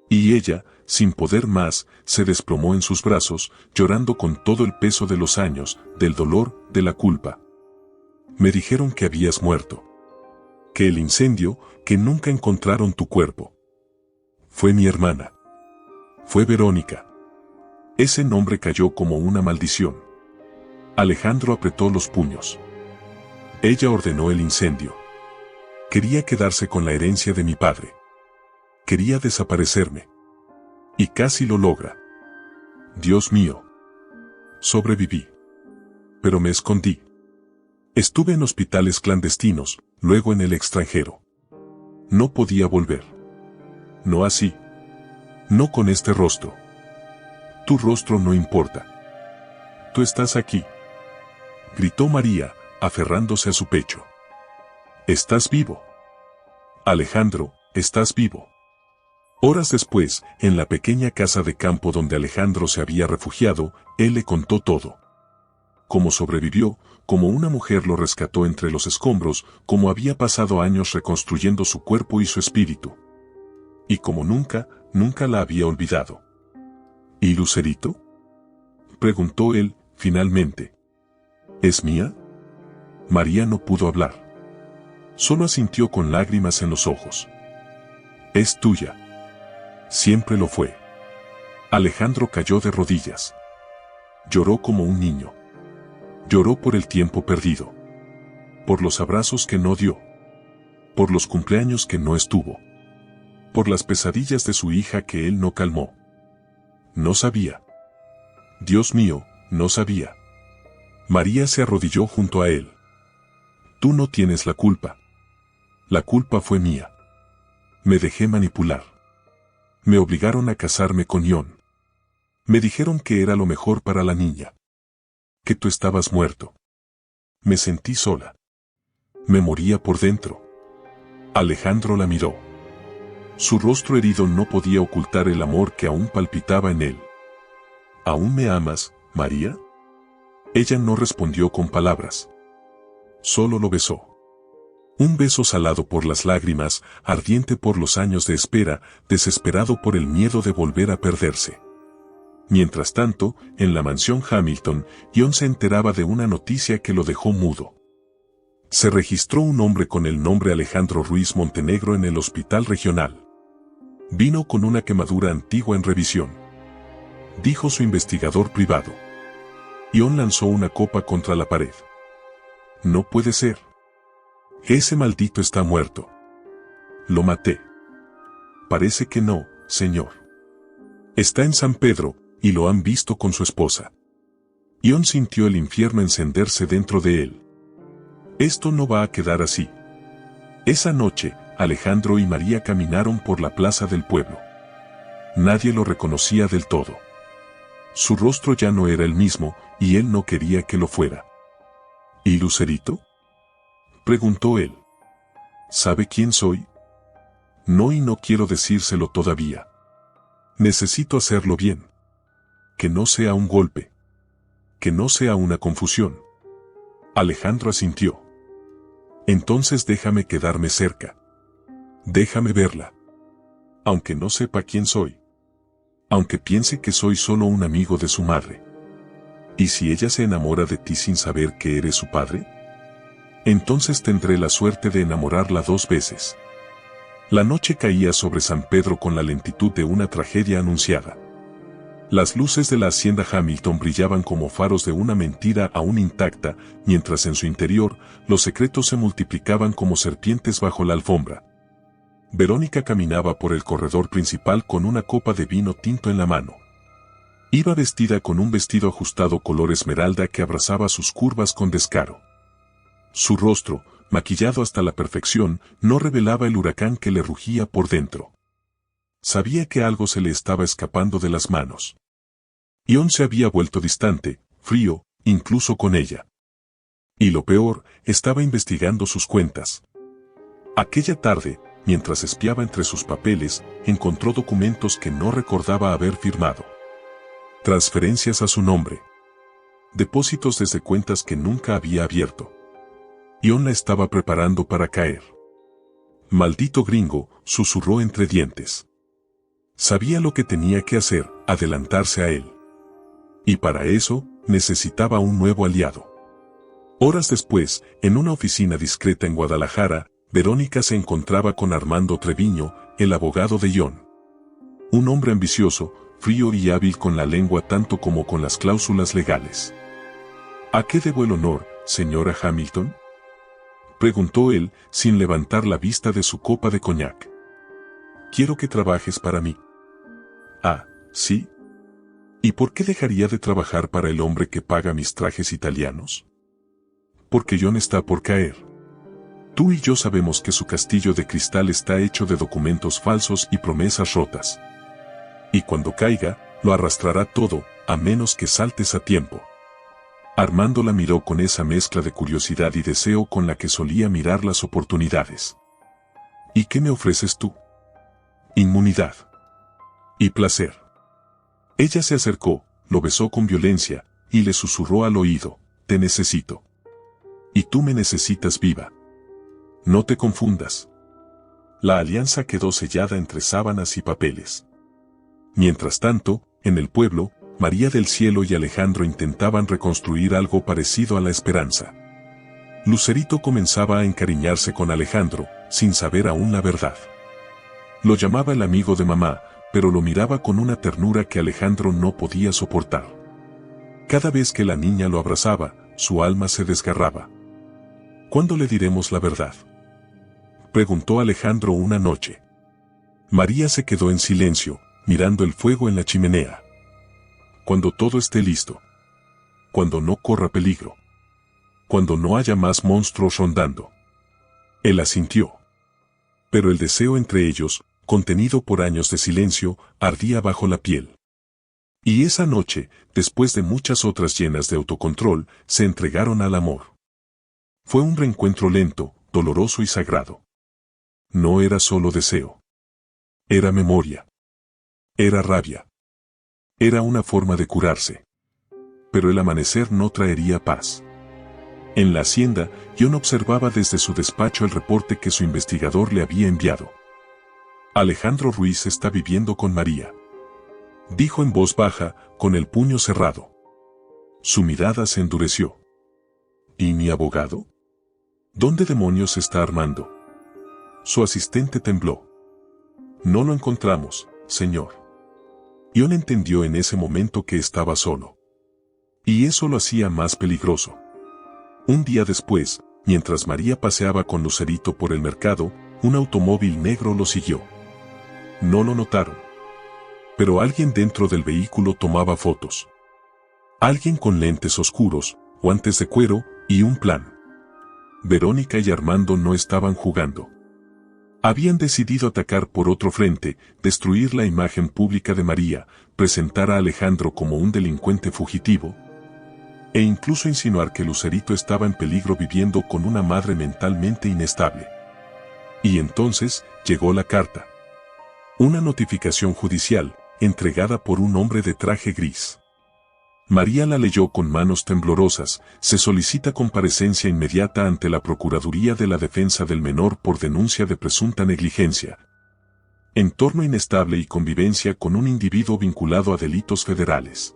Y ella, sin poder más, se desplomó en sus brazos, llorando con todo el peso de los años, del dolor, de la culpa. Me dijeron que habías muerto. Que el incendio, que nunca encontraron tu cuerpo. Fue mi hermana. Fue Verónica. Ese nombre cayó como una maldición. Alejandro apretó los puños. Ella ordenó el incendio. Quería quedarse con la herencia de mi padre. Quería desaparecerme. Y casi lo logra. Dios mío. Sobreviví. Pero me escondí. Estuve en hospitales clandestinos, luego en el extranjero. No podía volver. No así. No con este rostro. Tu rostro no importa. Tú estás aquí. Gritó María, aferrándose a su pecho. Estás vivo. Alejandro, estás vivo. Horas después, en la pequeña casa de campo donde Alejandro se había refugiado, él le contó todo. Cómo sobrevivió, cómo una mujer lo rescató entre los escombros, cómo había pasado años reconstruyendo su cuerpo y su espíritu. Y como nunca la había olvidado. ¿Y Lucerito? Preguntó él, finalmente. ¿Es mía? María no pudo hablar. Solo asintió con lágrimas en los ojos. Es tuya. Siempre lo fue. Alejandro cayó de rodillas. Lloró como un niño. Lloró por el tiempo perdido. Por los abrazos que no dio. Por los cumpleaños que no estuvo. Por las pesadillas de su hija que él no calmó. No sabía. Dios mío, no sabía. María se arrodilló junto a él. Tú no tienes la culpa. La culpa fue mía. Me dejé manipular. Me obligaron a casarme con Ion. Me dijeron que era lo mejor para la niña. Que tú estabas muerto. Me sentí sola. Me moría por dentro. Alejandro la miró. Su rostro herido no podía ocultar el amor que aún palpitaba en él. ¿Aún me amas, María? Ella no respondió con palabras. Solo lo besó. Un beso salado por las lágrimas, ardiente por los años de espera, desesperado por el miedo de volver a perderse. Mientras tanto, en la mansión Hamilton, Ion se enteraba de una noticia que lo dejó mudo. Se registró un hombre con el nombre Alejandro Ruiz Montenegro en el hospital regional. Vino con una quemadura antigua en revisión. Dijo su investigador privado. Ion lanzó una copa contra la pared. No puede ser. Ese maldito está muerto. Lo maté. Parece que no, señor. Está en San Pedro, y lo han visto con su esposa. Ion sintió el infierno encenderse dentro de él. Esto no va a quedar así. Esa noche, Alejandro y María caminaron por la plaza del pueblo. Nadie lo reconocía del todo. Su rostro ya no era el mismo, y él no quería que lo fuera. ¿Y Lucerito? Preguntó él. ¿Sabe quién soy? No, y no quiero decírselo todavía. Necesito hacerlo bien. Que no sea un golpe. Que no sea una confusión. Alejandro asintió. Entonces déjame quedarme cerca. Déjame verla. Aunque no sepa quién soy. Aunque piense que soy solo un amigo de su madre. ¿Y si ella se enamora de ti sin saber que eres su padre? Entonces tendré la suerte de enamorarla 2 veces. La noche caía sobre San Pedro con la lentitud de una tragedia anunciada. Las luces de la hacienda Hamilton brillaban como faros de una mentira aún intacta, mientras en su interior, los secretos se multiplicaban como serpientes bajo la alfombra. Verónica caminaba por el corredor principal con una copa de vino tinto en la mano. Iba vestida con un vestido ajustado color esmeralda que abrazaba sus curvas con descaro. Su rostro, maquillado hasta la perfección, no revelaba el huracán que le rugía por dentro. Sabía que algo se le estaba escapando de las manos. Ion se había vuelto distante, frío, incluso con ella. Y lo peor, estaba investigando sus cuentas. Aquella tarde, mientras espiaba entre sus papeles, encontró documentos que no recordaba haber firmado. Transferencias a su nombre. Depósitos desde cuentas que nunca había abierto. Ion la estaba preparando para caer. «Maldito gringo», susurró entre dientes. Sabía lo que tenía que hacer, adelantarse a él. Y para eso, necesitaba un nuevo aliado. Horas después, en una oficina discreta en Guadalajara, Verónica se encontraba con Armando Treviño, el abogado de Ion. Un hombre ambicioso, frío y hábil con la lengua tanto como con las cláusulas legales. «¿A qué debo el honor, señora Hamilton?», preguntó él, sin levantar la vista de su copa de coñac. «Quiero que trabajes para mí». «Ah, ¿sí? ¿Y por qué dejaría de trabajar para el hombre que paga mis trajes italianos?». «Porque Ion está por caer. Tú y yo sabemos que su castillo de cristal está hecho de documentos falsos y promesas rotas. Y cuando caiga, lo arrastrará todo, a menos que saltes a tiempo». Armando la miró con esa mezcla de curiosidad y deseo con la que solía mirar las oportunidades. «¿Y qué me ofreces tú?». «Inmunidad. Y placer». Ella se acercó, lo besó con violencia, y le susurró al oído: «Te necesito. Y tú me necesitas viva. No te confundas». La alianza quedó sellada entre sábanas y papeles. Mientras tanto, en el pueblo, María del Cielo y Alejandro intentaban reconstruir algo parecido a la esperanza. Lucerito comenzaba a encariñarse con Alejandro, sin saber aún la verdad. Lo llamaba el amigo de mamá, pero lo miraba con una ternura que Alejandro no podía soportar. Cada vez que la niña lo abrazaba, su alma se desgarraba. «¿Cuándo le diremos la verdad?», preguntó Alejandro una noche. María se quedó en silencio, mirando el fuego en la chimenea. «Cuando todo esté listo. Cuando no corra peligro. Cuando no haya más monstruos rondando». Él asintió. Pero el deseo entre ellos, contenido por años de silencio, ardía bajo la piel. Y esa noche, después de muchas otras llenas de autocontrol, se entregaron al amor. Fue un reencuentro lento, doloroso y sagrado. No era solo deseo. Era memoria. Era rabia. Era una forma de curarse. Pero el amanecer no traería paz. En la hacienda, Ion observaba desde su despacho el reporte que su investigador le había enviado. «Alejandro Ruiz está viviendo con María», dijo en voz baja, con el puño cerrado. Su mirada se endureció. «¿Y mi abogado? ¿Dónde demonios está Armando?». Su asistente tembló. «No lo encontramos, señor». Ion entendió en ese momento que estaba solo. Y eso lo hacía más peligroso. Un día después, mientras María paseaba con Lucerito por el mercado, un automóvil negro lo siguió. No lo notaron. Pero alguien dentro del vehículo tomaba fotos. Alguien con lentes oscuros, guantes de cuero y un plan. Verónica y Armando no estaban jugando. Habían decidido atacar por otro frente, destruir la imagen pública de María, presentar a Alejandro como un delincuente fugitivo, e incluso insinuar que Lucerito estaba en peligro viviendo con una madre mentalmente inestable. Y entonces, llegó la carta. Una notificación judicial, entregada por un hombre de traje gris. María la leyó con manos temblorosas: «Se solicita comparecencia inmediata ante la Procuraduría de la Defensa del Menor por denuncia de presunta negligencia. Entorno inestable y convivencia con un individuo vinculado a delitos federales».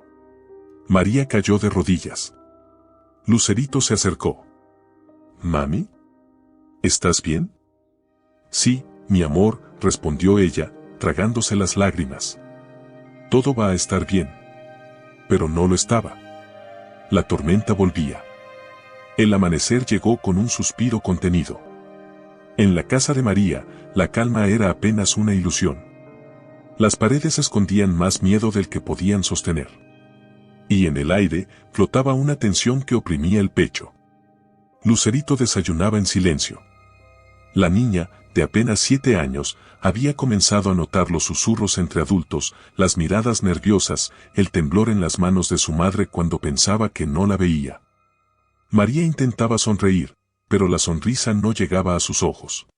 María cayó de rodillas. Lucerito se acercó. «¿Mami? ¿Estás bien?». «Sí, mi amor», respondió ella, tragándose las lágrimas. «Todo va a estar bien». Pero no lo estaba. La tormenta volvía. El amanecer llegó con un suspiro contenido. En la casa de María, la calma era apenas una ilusión. Las paredes escondían más miedo del que podían sostener. y en el aire flotaba una tensión que oprimía el pecho. Lucerito desayunaba en silencio. La niña, de apenas 7 años, había comenzado a notar los susurros entre adultos, las miradas nerviosas, el temblor en las manos de su madre cuando pensaba que no la veía. María intentaba sonreír, pero la sonrisa no llegaba a sus ojos.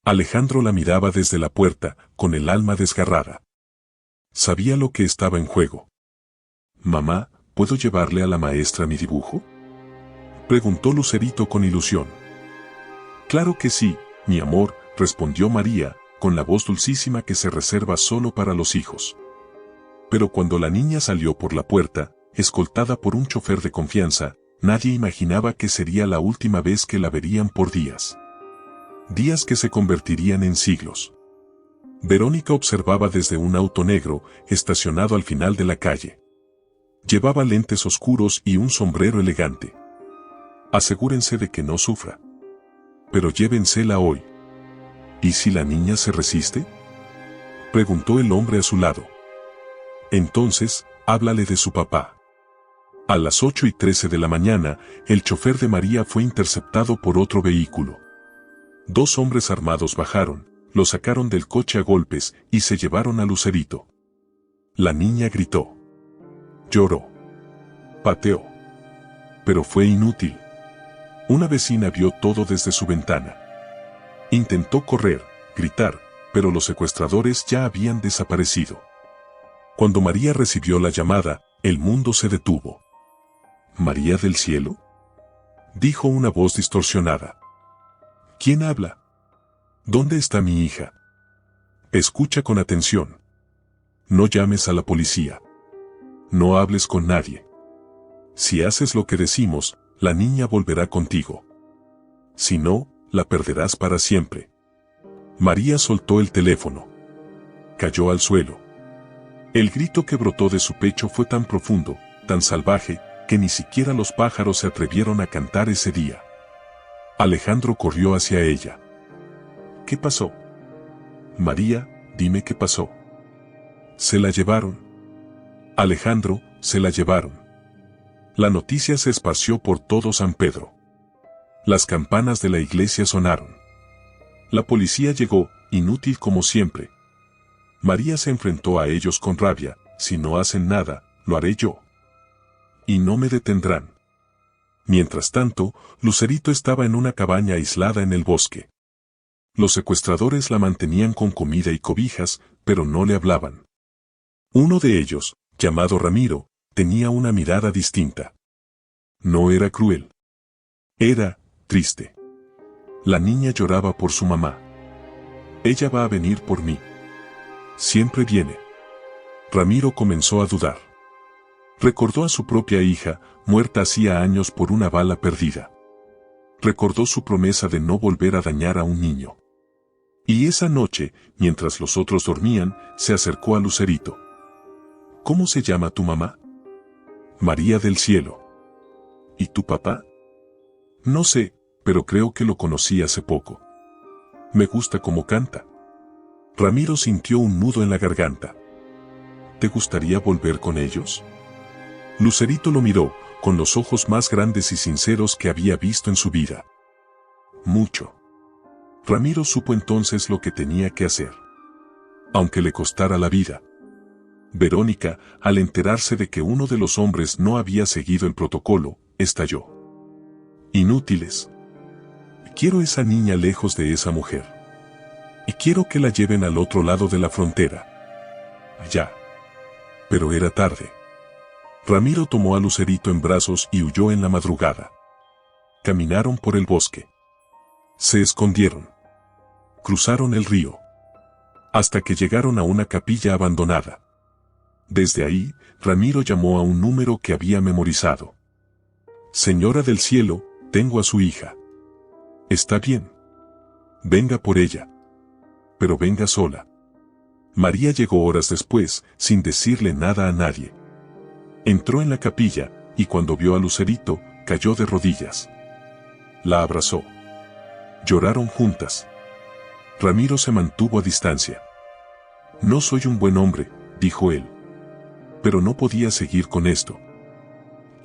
Alejandro la miraba desde la puerta, con el alma desgarrada. Sabía lo que estaba en juego. «Mamá, ¿puedo llevarle a la maestra mi dibujo?», preguntó Lucerito con ilusión. «Claro que sí, mi amor», respondió María, con la voz dulcísima que se reserva solo para los hijos. Pero cuando la niña salió por la puerta, escoltada por un chofer de confianza, nadie imaginaba que sería la última vez que la verían por días. Días que se convertirían en siglos. Verónica observaba desde un auto negro, estacionado al final de la calle. Llevaba lentes oscuros y un sombrero elegante. «Asegúrense de que no sufra. Pero llévensela hoy». «¿Y si la niña se resiste?», preguntó el hombre a su lado. «Entonces, háblale de su papá». A las 8:13 de la mañana, el chofer de María fue interceptado por otro vehículo. 2 hombres armados bajaron, lo sacaron del coche a golpes y se llevaron a Lucerito. La niña gritó. Lloró. Pateó. Pero fue inútil. Una vecina vio todo desde su ventana. Intentó correr, gritar, pero los secuestradores ya habían desaparecido. Cuando María recibió la llamada, el mundo se detuvo. ¿María del cielo?, dijo una voz distorsionada. ¿Quién habla? ¿Dónde está mi hija? Escucha con atención. No llames a la policía. No hables con nadie. Si haces lo que decimos, la niña volverá contigo. Si no, la perderás para siempre. María soltó el teléfono. Cayó al suelo. El grito que brotó de su pecho fue tan profundo, tan salvaje, que ni siquiera los pájaros se atrevieron a cantar ese día. Alejandro corrió hacia ella. ¿Qué pasó? María, dime qué pasó. Se la llevaron. Alejandro, se la llevaron. La noticia se esparció por todo San Pedro. Las campanas de la iglesia sonaron. La policía llegó, inútil como siempre. María se enfrentó a ellos con rabia. Si no hacen nada, lo haré yo. Y no me detendrán. Mientras tanto, Lucerito estaba en una cabaña aislada en el bosque. Los secuestradores la mantenían con comida y cobijas, pero no le hablaban. Uno de ellos, llamado Ramiro, tenía una mirada distinta. No era cruel. Era triste. La niña lloraba por su mamá. Ella va a venir por mí. Siempre viene. Ramiro comenzó a dudar. Recordó a su propia hija, muerta hacía años por una bala perdida. Recordó su promesa de no volver a dañar a un niño. Y esa noche, mientras los otros dormían, se acercó a Lucerito. ¿Cómo se llama tu mamá? María del cielo. ¿Y tu papá? No sé, pero creo que lo conocí hace poco. Me gusta cómo canta. Ramiro sintió un nudo en la garganta. ¿Te gustaría volver con ellos? Lucerito lo miró, con los ojos más grandes y sinceros que había visto en su vida. Mucho. Ramiro supo entonces lo que tenía que hacer. Aunque le costara la vida. Verónica, al enterarse de que uno de los hombres no había seguido el protocolo, estalló. Inútiles. Quiero esa niña lejos de esa mujer. Y quiero que la lleven al otro lado de la frontera. Ya. Pero era tarde. Ramiro tomó a Lucerito en brazos y huyó en la madrugada. Caminaron por el bosque. Se escondieron. Cruzaron el río. Hasta que llegaron a una capilla abandonada. Desde ahí, Ramiro llamó a un número que había memorizado. Señora del cielo, tengo a su hija. Está bien. Venga por ella. Pero venga sola. María llegó horas después, sin decirle nada a nadie. Entró en la capilla, y cuando vio a Lucerito, cayó de rodillas. La abrazó. Lloraron juntas. Ramiro se mantuvo a distancia. No soy un buen hombre, dijo él. Pero no podía seguir con esto.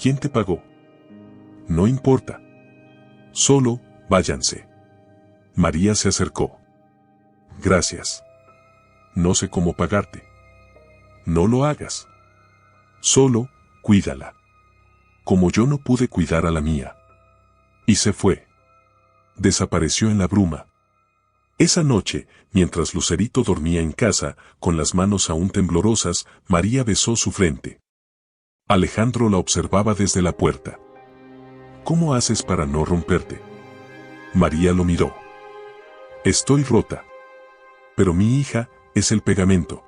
¿Quién te pagó? No importa. Solo, váyanse. María se acercó. Gracias. No sé cómo pagarte. No lo hagas. Solo, cuídala. Como yo no pude cuidar a la mía. Y se fue. Desapareció en la bruma. Esa noche, mientras Lucerito dormía en casa, con las manos aún temblorosas, María besó su frente. Alejandro la observaba desde la puerta. ¿Cómo haces para no romperte? María lo miró. Estoy rota. Pero mi hija es el pegamento.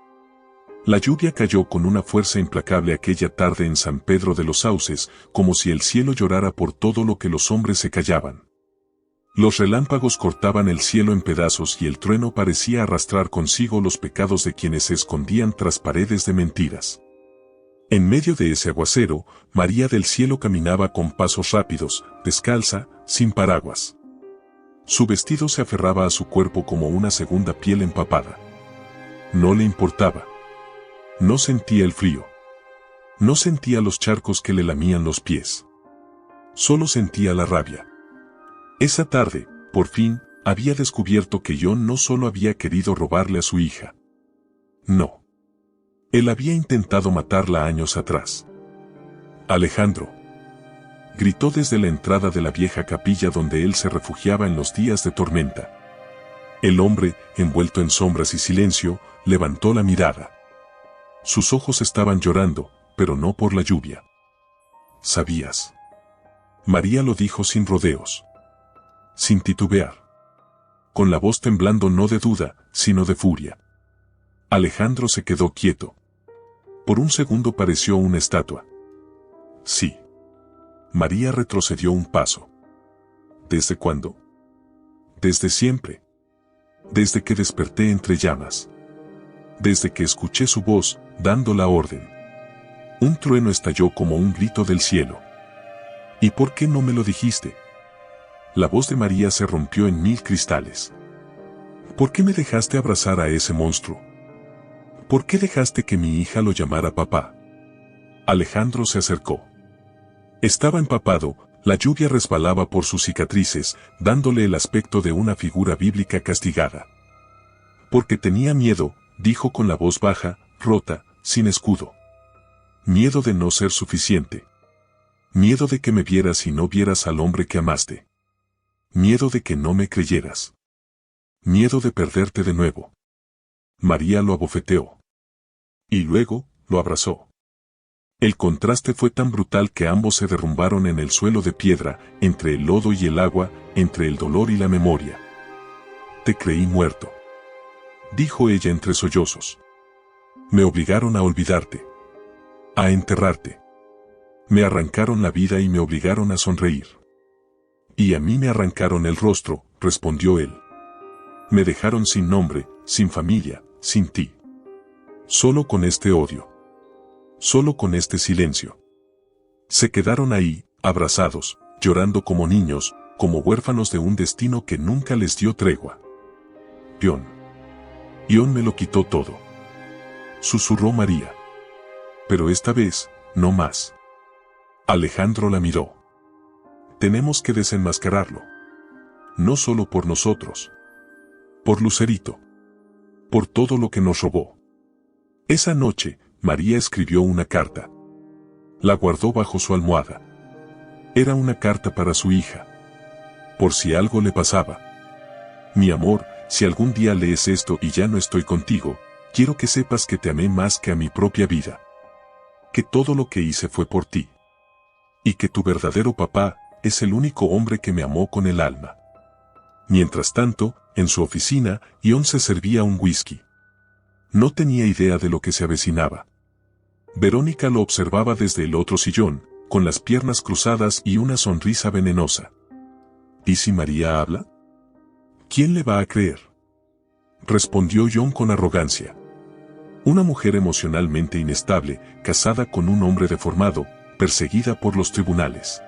La lluvia cayó con una fuerza implacable aquella tarde en San Pedro de los Sauces, como si el cielo llorara por todo lo que los hombres se callaban. Los relámpagos cortaban el cielo en pedazos y el trueno parecía arrastrar consigo los pecados de quienes se escondían tras paredes de mentiras. En medio de ese aguacero, María del Cielo caminaba con pasos rápidos, descalza, sin paraguas. Su vestido se aferraba a su cuerpo como una segunda piel empapada. No le importaba. No sentía el frío. No sentía los charcos que le lamían los pies. Solo sentía la rabia. Esa tarde, por fin, había descubierto que John no solo había querido robarle a su hija. No. Él había intentado matarla años atrás. Alejandro. Gritó desde la entrada de la vieja capilla donde él se refugiaba en los días de tormenta. El hombre, envuelto en sombras y silencio, levantó la mirada. Sus ojos estaban llorando, pero no por la lluvia. ¿Sabías? María lo dijo sin rodeos. Sin titubear. Con la voz temblando no de duda, sino de furia. Alejandro se quedó quieto. Por un segundo pareció una estatua. Sí. María retrocedió un paso. ¿Desde cuándo? Desde siempre. Desde que desperté entre llamas. Desde que escuché su voz, dando la orden. Un trueno estalló como un grito del cielo. ¿Y por qué no me lo dijiste? La voz de María se rompió en 1000 cristales. ¿Por qué me dejaste abrazar a ese monstruo? ¿Por qué dejaste que mi hija lo llamara papá? Alejandro se acercó. Estaba empapado, la lluvia resbalaba por sus cicatrices, dándole el aspecto de una figura bíblica castigada. Porque tenía miedo, dijo con la voz baja, rota, sin escudo. Miedo de no ser suficiente. Miedo de que me vieras y no vieras al hombre que amaste. Miedo de que no me creyeras. Miedo de perderte de nuevo. María lo abofeteó. Y luego, lo abrazó. El contraste fue tan brutal que ambos se derrumbaron en el suelo de piedra, entre el lodo y el agua, entre el dolor y la memoria. Te creí muerto. Dijo ella entre sollozos. Me obligaron a olvidarte. A enterrarte. Me arrancaron la vida y me obligaron a sonreír. Y a mí me arrancaron el rostro, respondió él. Me dejaron sin nombre, sin familia, sin ti. Solo con este odio. Solo con este silencio. Se quedaron ahí, abrazados, llorando como niños, como huérfanos de un destino que nunca les dio tregua. John me lo quitó todo. Susurró María. Pero esta vez, no más. Alejandro la miró. Tenemos que desenmascararlo. No solo por nosotros. Por Lucerito. Por todo lo que nos robó. Esa noche, María escribió una carta. La guardó bajo su almohada. Era una carta para su hija. Por si algo le pasaba. Mi amor, si algún día lees esto y ya no estoy contigo, quiero que sepas que te amé más que a mi propia vida. Que todo lo que hice fue por ti. Y que tu verdadero papá es el único hombre que me amó con el alma. Mientras tanto, en su oficina, John se servía un whisky. No tenía idea de lo que se avecinaba. Verónica lo observaba desde el otro sillón, con las piernas cruzadas y una sonrisa venenosa. ¿Y si María habla? ¿Quién le va a creer? Respondió John con arrogancia. Una mujer emocionalmente inestable, casada con un hombre deformado, perseguida por los tribunales.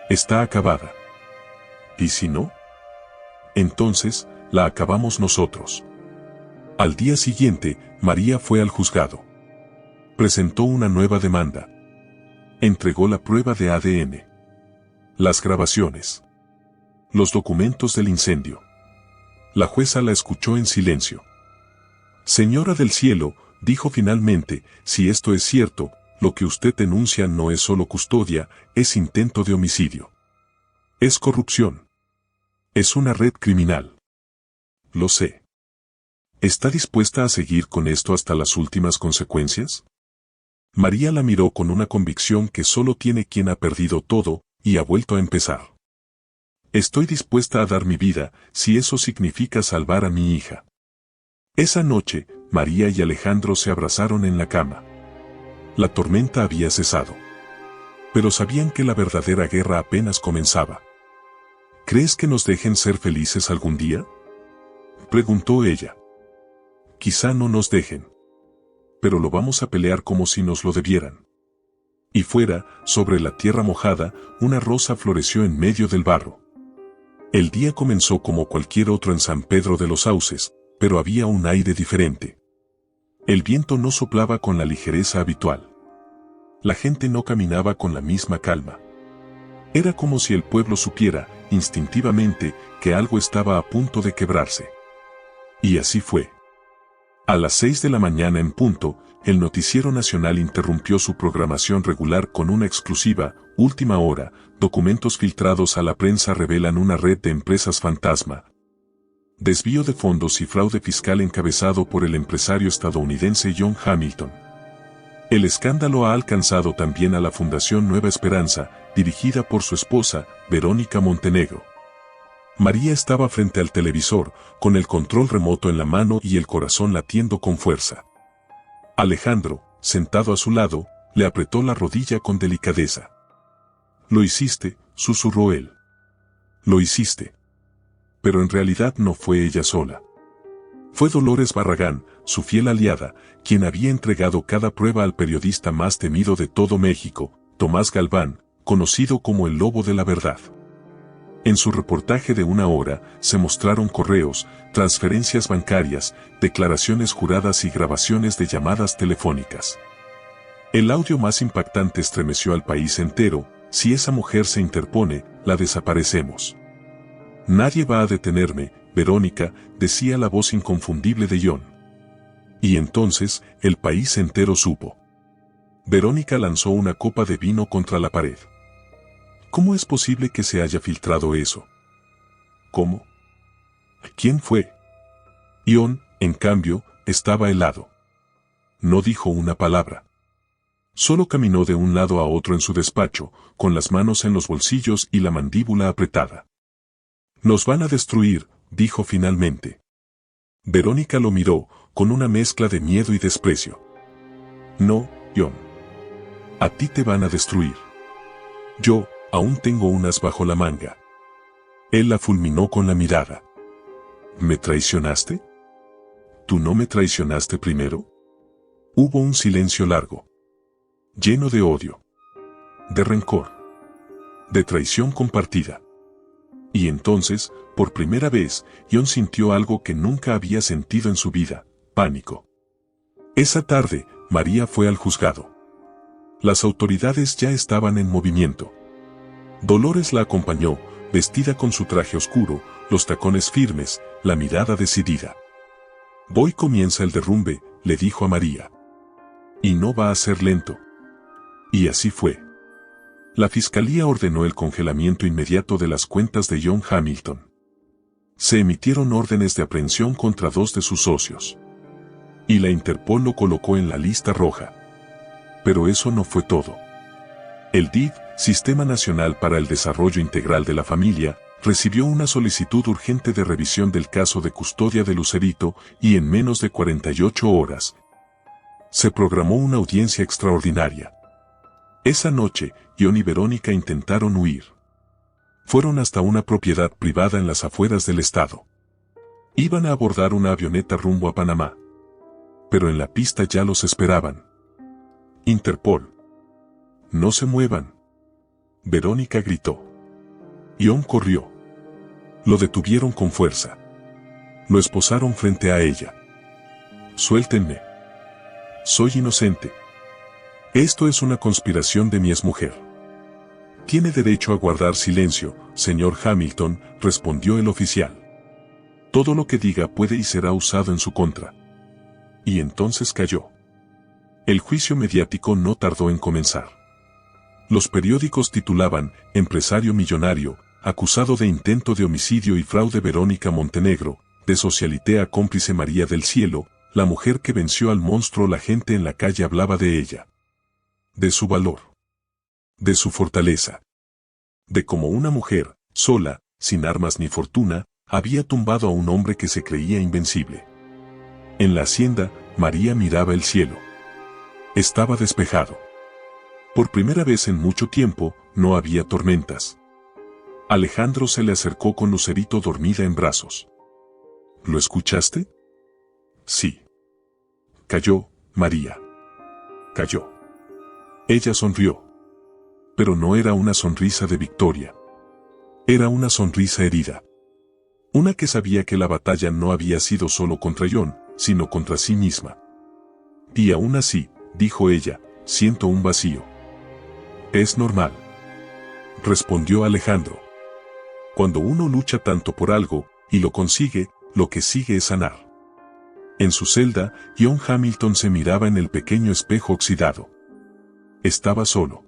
Está acabada. ¿Y si no? Entonces, la acabamos nosotros. Al día siguiente, María fue al juzgado. Presentó una nueva demanda. Entregó la prueba de ADN, las grabaciones, los documentos del incendio. La jueza la escuchó en silencio. Señora del cielo, dijo finalmente, si esto es cierto, lo que usted denuncia no es solo custodia, es intento de homicidio. Es corrupción. Es una red criminal. Lo sé. ¿Está dispuesta a seguir con esto hasta las últimas consecuencias? María la miró con una convicción que solo tiene quien ha perdido todo y ha vuelto a empezar. Estoy dispuesta a dar mi vida, si eso significa salvar a mi hija. Esa noche, María y Alejandro se abrazaron en la cama. La tormenta había cesado. Pero sabían que la verdadera guerra apenas comenzaba. ¿Crees que nos dejen ser felices algún día?, preguntó ella. Quizá no nos dejen. Pero lo vamos a pelear como si nos lo debieran. Y fuera, sobre la tierra mojada, una rosa floreció en medio del barro. El día comenzó como cualquier otro en San Pedro de los Sauces, pero había un aire diferente. El viento no soplaba con la ligereza habitual. La gente no caminaba con la misma calma. Era como si el pueblo supiera, instintivamente, que algo estaba a punto de quebrarse. Y así fue. A las 6 de la mañana en punto, el Noticiero Nacional interrumpió su programación regular con una exclusiva, última hora. Documentos filtrados a la prensa revelan una red de empresas fantasma, desvío de fondos y fraude fiscal encabezado por el empresario estadounidense John Hamilton. El escándalo ha alcanzado también a la Fundación Nueva Esperanza, dirigida por su esposa, Verónica Montenegro. María estaba frente al televisor, con el control remoto en la mano y el corazón latiendo con fuerza. Alejandro, sentado a su lado, le apretó la rodilla con delicadeza. «Lo hiciste», susurró él. «Lo hiciste». Pero en realidad no fue ella sola. Fue Dolores Barragán, su fiel aliada, quien había entregado cada prueba al periodista más temido de todo México, Tomás Galván, conocido como el Lobo de la Verdad. En su reportaje de 1 hora, se mostraron correos, transferencias bancarias, declaraciones juradas y grabaciones de llamadas telefónicas. El audio más impactante estremeció al país entero: «Si esa mujer se interpone, la desaparecemos». «Nadie va a detenerme, Verónica», decía la voz inconfundible de John. Y entonces, el país entero supo. Verónica lanzó una copa de vino contra la pared. ¿Cómo es posible que se haya filtrado eso? ¿Cómo? ¿Quién fue? John, en cambio, estaba helado. No dijo una palabra. Solo caminó de un lado a otro en su despacho, con las manos en los bolsillos y la mandíbula apretada. «Nos van a destruir», dijo finalmente. Verónica lo miró, con una mezcla de miedo y desprecio. «No, John. A ti te van a destruir. Yo, aún tengo unas bajo la manga». Él la fulminó con la mirada. «¿Me traicionaste? ¿Tú no me traicionaste primero?» Hubo un silencio largo, lleno de odio, de rencor, de traición compartida. Y entonces, por primera vez, John sintió algo que nunca había sentido en su vida: pánico. Esa tarde, María fue al juzgado. Las autoridades ya estaban en movimiento. Dolores la acompañó, vestida con su traje oscuro, los tacones firmes, la mirada decidida. «Hoy comienza el derrumbe», le dijo a María. «Y no va a ser lento». Y así fue. La fiscalía ordenó el congelamiento inmediato de las cuentas de John Hamilton. Se emitieron órdenes de aprehensión contra 2 de sus socios. Y la Interpol lo colocó en la lista roja. Pero eso no fue todo. El DIF, Sistema Nacional para el Desarrollo Integral de la Familia, recibió una solicitud urgente de revisión del caso de custodia de Lucerito, y en menos de 48 horas se programó una audiencia extraordinaria. Esa noche, John y Verónica intentaron huir. Fueron hasta una propiedad privada en las afueras del estado. Iban a abordar una avioneta rumbo a Panamá. Pero en la pista ya los esperaban. «Interpol. No se muevan». Verónica gritó. John corrió. Lo detuvieron con fuerza. Lo esposaron frente a ella. «Suéltenme. Soy inocente». Esto es una conspiración de mi exmujer. Tiene derecho a guardar silencio, señor Hamilton, respondió el oficial. Todo lo que diga puede y será usado en su contra. Y entonces cayó. El juicio mediático no tardó en comenzar. Los periódicos titulaban, empresario millonario, acusado de intento de homicidio y fraude Verónica Montenegro, de socialité a cómplice María del Cielo, la mujer que venció al monstruo. La gente en la calle hablaba de ella. De su valor. De su fortaleza. De cómo una mujer, sola, sin armas ni fortuna, había tumbado a un hombre que se creía invencible. En la hacienda, María miraba el cielo. Estaba despejado. Por primera vez en mucho tiempo, no había tormentas. Alejandro se le acercó con Lucerito dormida en brazos. ¿Lo escuchaste? Sí. Cayó, María. Cayó. Ella sonrió. Pero no era una sonrisa de victoria. Era una sonrisa herida. Una que sabía que la batalla no había sido solo contra John, sino contra sí misma. Y aún así, dijo ella, siento un vacío. Es normal. Respondió Alejandro. Cuando uno lucha tanto por algo, y lo consigue, lo que sigue es sanar. En su celda, John Hamilton se miraba en el pequeño espejo oxidado. Estaba solo.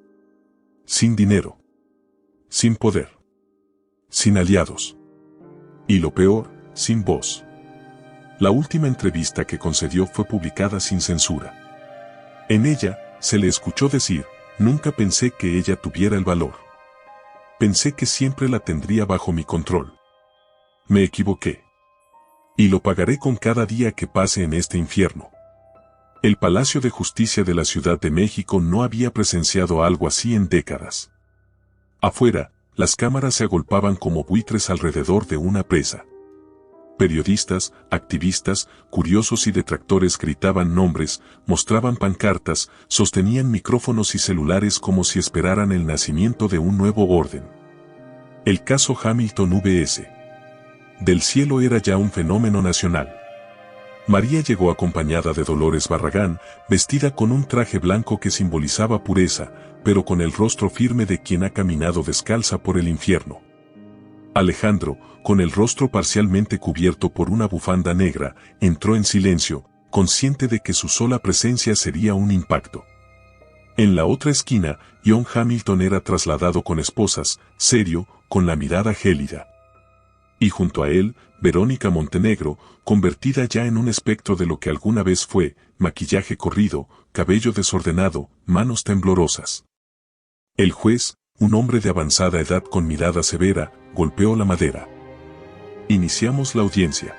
Sin dinero. Sin poder. Sin aliados. Y lo peor, sin voz. La última entrevista que concedió fue publicada sin censura. En ella, se le escuchó decir, nunca pensé que ella tuviera el valor. Pensé que siempre la tendría bajo mi control. Me equivoqué. Y lo pagaré con cada día que pase en este infierno. El Palacio de Justicia de la Ciudad de México no había presenciado algo así en décadas. Afuera, las cámaras se agolpaban como buitres alrededor de una presa. Periodistas, activistas, curiosos y detractores gritaban nombres, mostraban pancartas, sostenían micrófonos y celulares como si esperaran el nacimiento de un nuevo orden. El caso Hamilton vs. del Cielo era ya un fenómeno nacional. María llegó acompañada de Dolores Barragán, vestida con un traje blanco que simbolizaba pureza, pero con el rostro firme de quien ha caminado descalza por el infierno. Alejandro, con el rostro parcialmente cubierto por una bufanda negra, entró en silencio, consciente de que su sola presencia sería un impacto. En la otra esquina, John Hamilton era trasladado con esposas, serio, con la mirada gélida. Y junto a él, Verónica Montenegro, convertida ya en un espectro de lo que alguna vez fue, maquillaje corrido, cabello desordenado, manos temblorosas. El juez, un hombre de avanzada edad con mirada severa, golpeó la madera. Iniciamos la audiencia.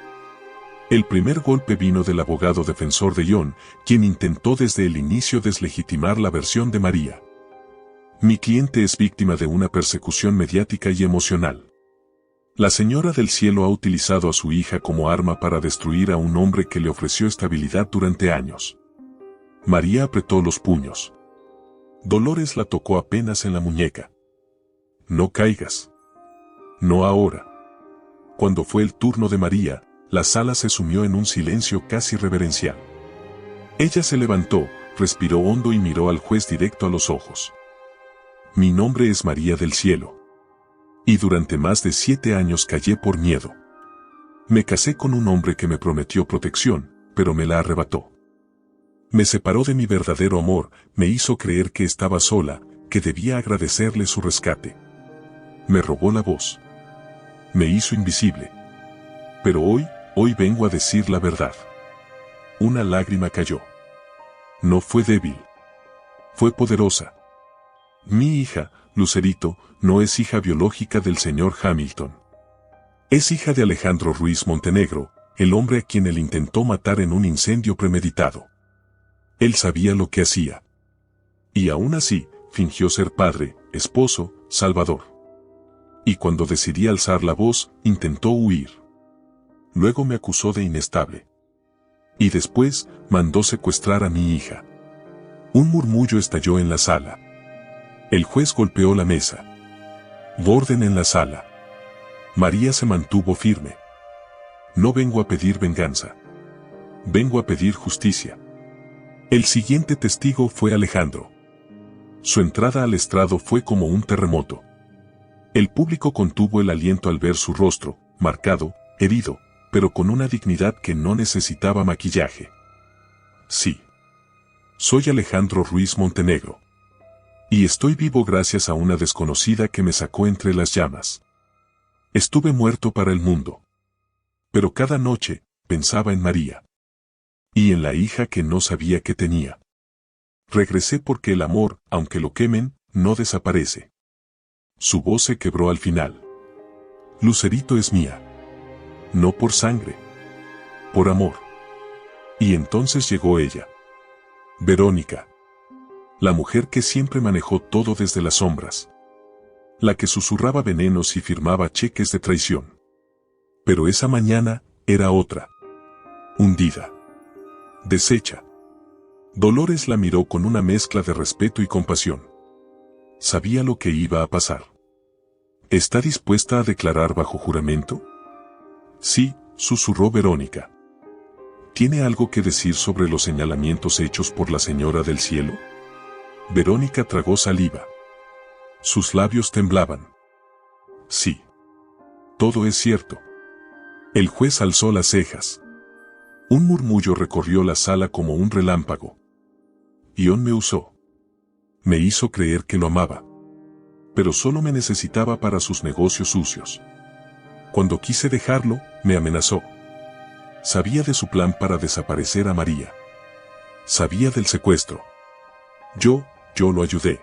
El primer golpe vino del abogado defensor de John, quien intentó desde el inicio deslegitimar la versión de María. Mi cliente es víctima de una persecución mediática y emocional. La señora del cielo ha utilizado a su hija como arma para destruir a un hombre que le ofreció estabilidad durante años. María apretó los puños. Dolores la tocó apenas en la muñeca. No caigas. No ahora. Cuando fue el turno de María, la sala se sumió en un silencio casi reverencial. Ella se levantó, respiró hondo y miró al juez directo a los ojos. Mi nombre es María del Cielo. Y durante más de 7 años callé por miedo. Me casé con un hombre que me prometió protección, pero me la arrebató. Me separó de mi verdadero amor, me hizo creer que estaba sola, que debía agradecerle su rescate. Me robó la voz. Me hizo invisible. Pero hoy vengo a decir la verdad. Una lágrima cayó. No fue débil. Fue poderosa. Mi hija, Lucerito, no es hija biológica del señor Hamilton. Es hija de Alejandro Ruiz Montenegro, el hombre a quien él intentó matar en un incendio premeditado. Él sabía lo que hacía. Y aún así, fingió ser padre, esposo, salvador. Y cuando decidí alzar la voz, intentó huir. Luego me acusó de inestable. Y después, mandó secuestrar a mi hija. Un murmullo estalló en la sala. El juez golpeó la mesa. Orden en la sala. María se mantuvo firme. No vengo a pedir venganza. Vengo a pedir justicia. El siguiente testigo fue Alejandro. Su entrada al estrado fue como un terremoto. El público contuvo el aliento al ver su rostro, marcado, herido, pero con una dignidad que no necesitaba maquillaje. Sí. Soy Alejandro Ruiz Montenegro. Y estoy vivo gracias a una desconocida que me sacó entre las llamas. Estuve muerto para el mundo. Pero cada noche, pensaba en María. Y en la hija que no sabía que tenía. Regresé porque el amor, aunque lo quemen, no desaparece. Su voz se quebró al final. Lucerito es mía. No por sangre. Por amor. Y entonces llegó ella. Verónica. La mujer que siempre manejó todo desde las sombras. La que susurraba venenos y firmaba cheques de traición. Pero esa mañana, era otra. Hundida. Deshecha. Dolores la miró con una mezcla de respeto y compasión. Sabía lo que iba a pasar. ¿Está dispuesta a declarar bajo juramento? Sí, susurró Verónica. ¿Tiene algo que decir sobre los señalamientos hechos por la Señora del Cielo? Verónica tragó saliva. Sus labios temblaban. Sí. Todo es cierto. El juez alzó las cejas. Un murmullo recorrió la sala como un relámpago. Ión me usó. Me hizo creer que lo amaba. Pero solo me necesitaba para sus negocios sucios. Cuando quise dejarlo, me amenazó. Sabía de su plan para desaparecer a María. Sabía del secuestro. Yo lo ayudé.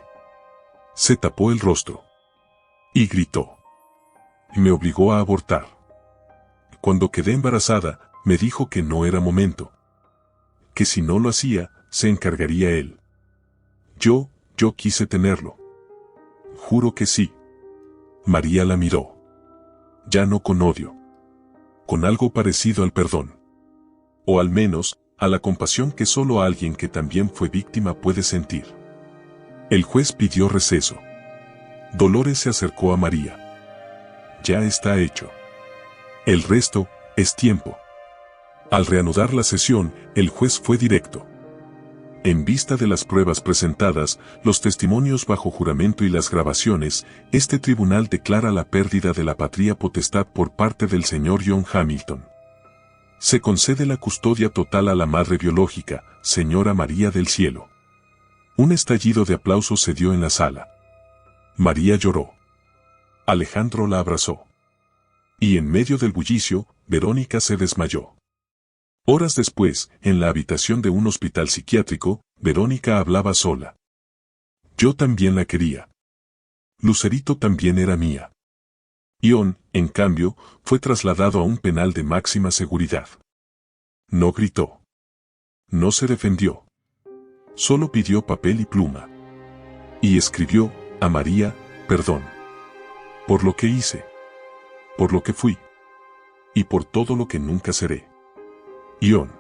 Se tapó el rostro. Y gritó. Me obligó a abortar. Cuando quedé embarazada, me dijo que no era momento. Que si no lo hacía, se encargaría él. Yo quise tenerlo. Juro que sí. María la miró. Ya no con odio. Con algo parecido al perdón. O al menos, a la compasión que solo alguien que también fue víctima puede sentir. El juez pidió receso. Dolores se acercó a María. Ya está hecho. El resto, es tiempo. Al reanudar la sesión, el juez fue directo. En vista de las pruebas presentadas, los testimonios bajo juramento y las grabaciones, este tribunal declara la pérdida de la patria potestad por parte del señor John Hamilton. Se concede la custodia total a la madre biológica, señora María del Cielo. Un estallido de aplausos se dio en la sala. María lloró. Alejandro la abrazó. Y en medio del bullicio, Verónica se desmayó. Horas después, en la habitación de un hospital psiquiátrico, Verónica hablaba sola. Yo también la quería. Lucerito también era mía. Ión, en cambio, fue trasladado a un penal de máxima seguridad. No gritó. No se defendió. Solo pidió papel y pluma. Y escribió, a María, perdón. Por lo que hice. Por lo que fui. Y por todo lo que nunca seré. Ión.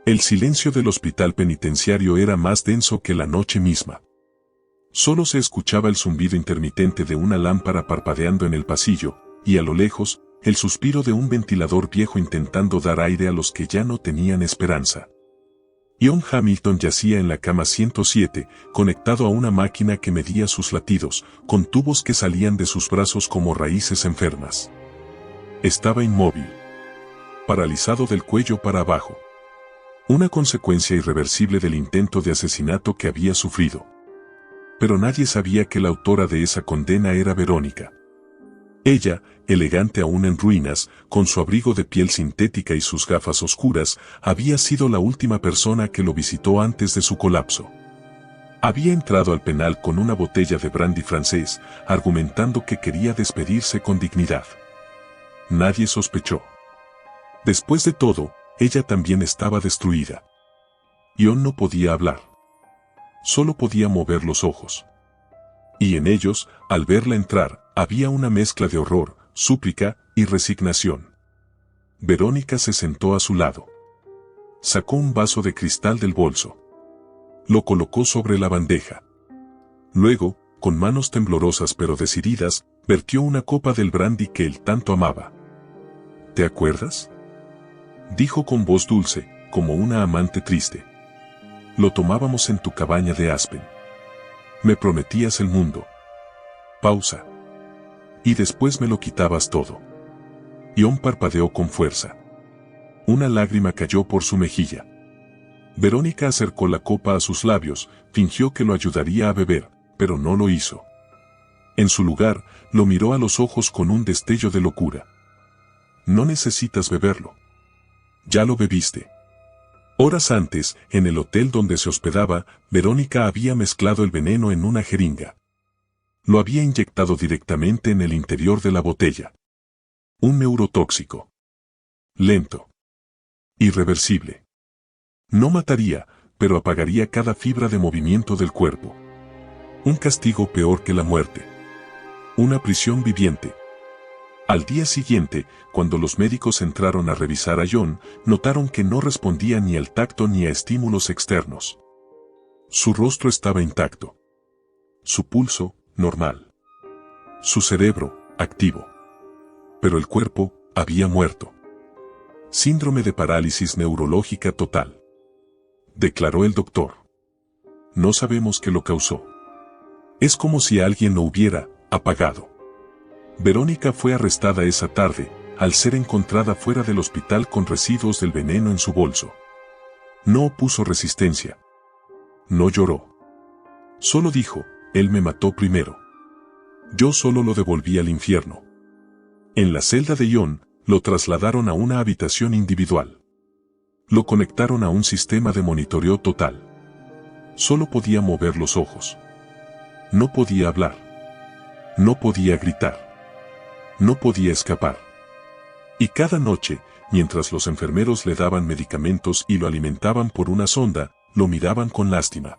El silencio del hospital penitenciario era más denso que la noche misma. Solo se escuchaba el zumbido intermitente de una lámpara parpadeando en el pasillo, y a lo lejos, el suspiro de un ventilador viejo intentando dar aire a los que ya no tenían esperanza. Ión Hamilton yacía en la cama 107, conectado a una máquina que medía sus latidos, con tubos que salían de sus brazos como raíces enfermas. Estaba inmóvil. Paralizado del cuello para abajo. Una consecuencia irreversible del intento de asesinato que había sufrido. Pero nadie sabía que la autora de esa condena era Verónica. Ella, elegante aún en ruinas, con su abrigo de piel sintética y sus gafas oscuras, había sido la última persona que lo visitó antes de su colapso. Había entrado al penal con una botella de brandy francés, argumentando que quería despedirse con dignidad. Nadie sospechó. Después de todo, ella también estaba destruida. Ión no podía hablar. Solo podía mover los ojos. Y en ellos, al verla entrar, había una mezcla de horror, súplica y resignación. Verónica se sentó a su lado. Sacó un vaso de cristal del bolso. Lo colocó sobre la bandeja. Luego, con manos temblorosas pero decididas, vertió una copa del brandy que él tanto amaba. ¿Te acuerdas?, dijo con voz dulce, como una amante triste. Lo tomábamos en tu cabaña de Aspen. Me prometías el mundo. Pausa. Y después me lo quitabas todo. Ión parpadeó con fuerza. Una lágrima cayó por su mejilla. Verónica acercó la copa a sus labios, fingió que lo ayudaría a beber, pero no lo hizo. En su lugar, lo miró a los ojos con un destello de locura. No necesitas beberlo. Ya lo bebiste. Horas antes, en el hotel donde se hospedaba, Verónica había mezclado el veneno en una jeringa. Lo había inyectado directamente en el interior de la botella. Un neurotóxico. Lento. Irreversible. No mataría, pero apagaría cada fibra de movimiento del cuerpo. Un castigo peor que la muerte. Una prisión viviente. Al día siguiente, cuando los médicos entraron a revisar a John, notaron que no respondía ni al tacto ni a estímulos externos. Su rostro estaba intacto. Su pulso, normal. Su cerebro, activo. Pero el cuerpo, había muerto. Síndrome de parálisis neurológica total. Declaró el doctor. No sabemos qué lo causó. Es como si alguien lo hubiera apagado. Verónica fue arrestada esa tarde, al ser encontrada fuera del hospital con residuos del veneno en su bolso. No opuso resistencia. No lloró. Solo dijo, él me mató primero. Yo solo lo devolví al infierno. En la celda de John, lo trasladaron a una habitación individual. Lo conectaron a un sistema de monitoreo total. Solo podía mover los ojos. No podía hablar. No podía gritar. No podía escapar. Y cada noche, mientras los enfermeros le daban medicamentos y lo alimentaban por una sonda, lo miraban con lástima.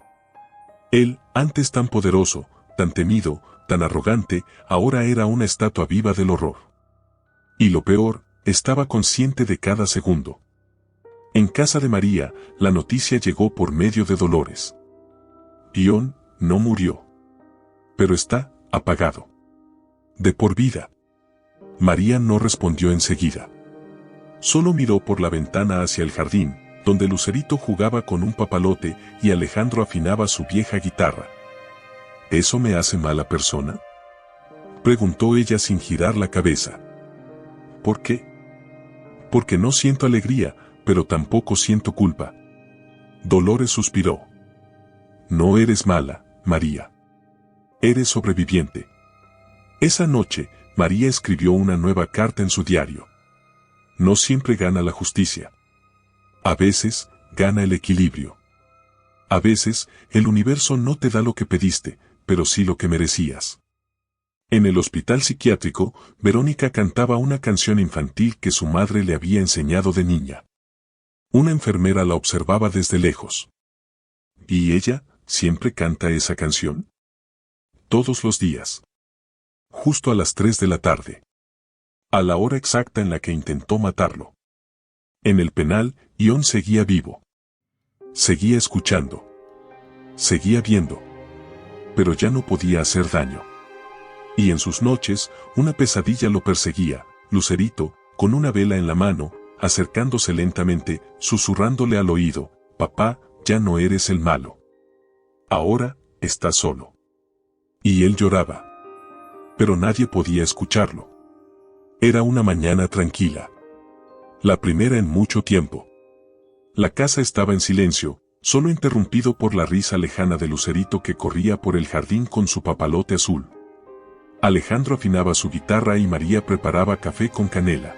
Él, antes tan poderoso, tan temido, tan arrogante, ahora era una estatua viva del horror. Y lo peor, estaba consciente de cada segundo. En casa de María, la noticia llegó por medio de Dolores. John no murió. Pero está apagado. De por vida. María no respondió enseguida. Solo miró por la ventana hacia el jardín, donde Lucerito jugaba con un papalote y Alejandro afinaba su vieja guitarra. ¿Eso me hace mala persona?, preguntó ella sin girar la cabeza. ¿Por qué? Porque no siento alegría, pero tampoco siento culpa. Dolores suspiró. No eres mala, María. Eres sobreviviente. Esa noche, María escribió una nueva carta en su diario. No siempre gana la justicia. A veces, gana el equilibrio. A veces, el universo no te da lo que pediste, pero sí lo que merecías. En el hospital psiquiátrico, Verónica cantaba una canción infantil que su madre le había enseñado de niña. Una enfermera la observaba desde lejos. ¿Y ella, siempre canta esa canción? Todos los días. Justo a las 3 de la tarde. A la hora exacta en la que intentó matarlo. En el penal, John seguía vivo. Seguía escuchando. Seguía viendo. Pero ya no podía hacer daño. Y en sus noches, una pesadilla lo perseguía, Lucerito, con una vela en la mano, acercándose lentamente, susurrándole al oído, «Papá, ya no eres el malo. Ahora, estás solo». Y él lloraba. Pero nadie podía escucharlo. Era una mañana tranquila. La primera en mucho tiempo. La casa estaba en silencio, solo interrumpido por la risa lejana de Lucerito que corría por el jardín con su papalote azul. Alejandro afinaba su guitarra y María preparaba café con canela.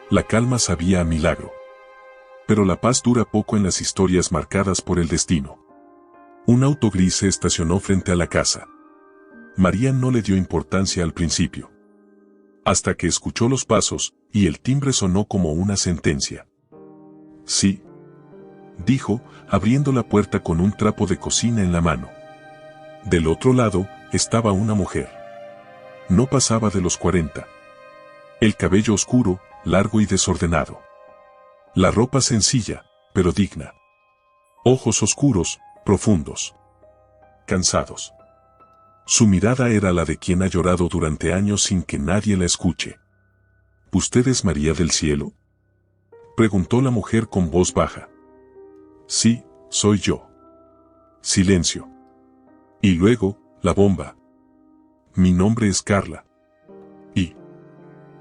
La calma sabía a milagro. Pero la paz dura poco en las historias marcadas por el destino. Un auto gris se estacionó frente a la casa. María no le dio importancia al principio. Hasta que escuchó los pasos, y el timbre sonó como una sentencia. «Sí», dijo, abriendo la puerta con un trapo de cocina en la mano. Del otro lado, estaba una mujer. No pasaba de los 40. El cabello oscuro, largo y desordenado. La ropa sencilla, pero digna. Ojos oscuros, profundos. Cansados. Su mirada era la de quien ha llorado durante años sin que nadie la escuche. ¿Usted es María del Cielo?, preguntó la mujer con voz baja. Sí, soy yo. Silencio. Y luego, la bomba. Mi nombre es Carla. Y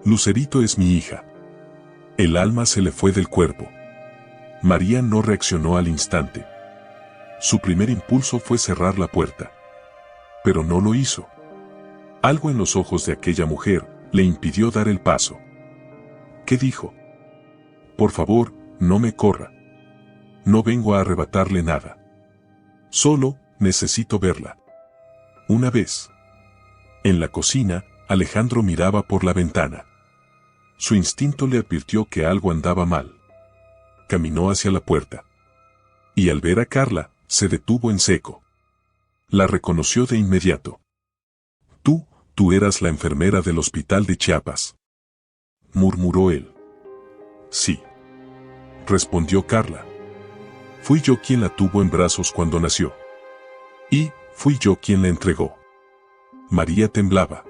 Lucerito es mi hija. El alma se le fue del cuerpo. María no reaccionó al instante. Su primer impulso fue cerrar la puerta. Pero no lo hizo. Algo en los ojos de aquella mujer le impidió dar el paso. ¿Qué dijo? Por favor, no me corra. No vengo a arrebatarle nada. Solo, necesito verla. Una vez. En la cocina, Alejandro miraba por la ventana. Su instinto le advirtió que algo andaba mal. Caminó hacia la puerta. Y al ver a Carla, se detuvo en seco. La reconoció de inmediato. Tú eras la enfermera del hospital de Chiapas, murmuró él. Sí, respondió Carla. Fui yo quien la tuvo en brazos cuando nació. Y fui yo quien la entregó. María temblaba.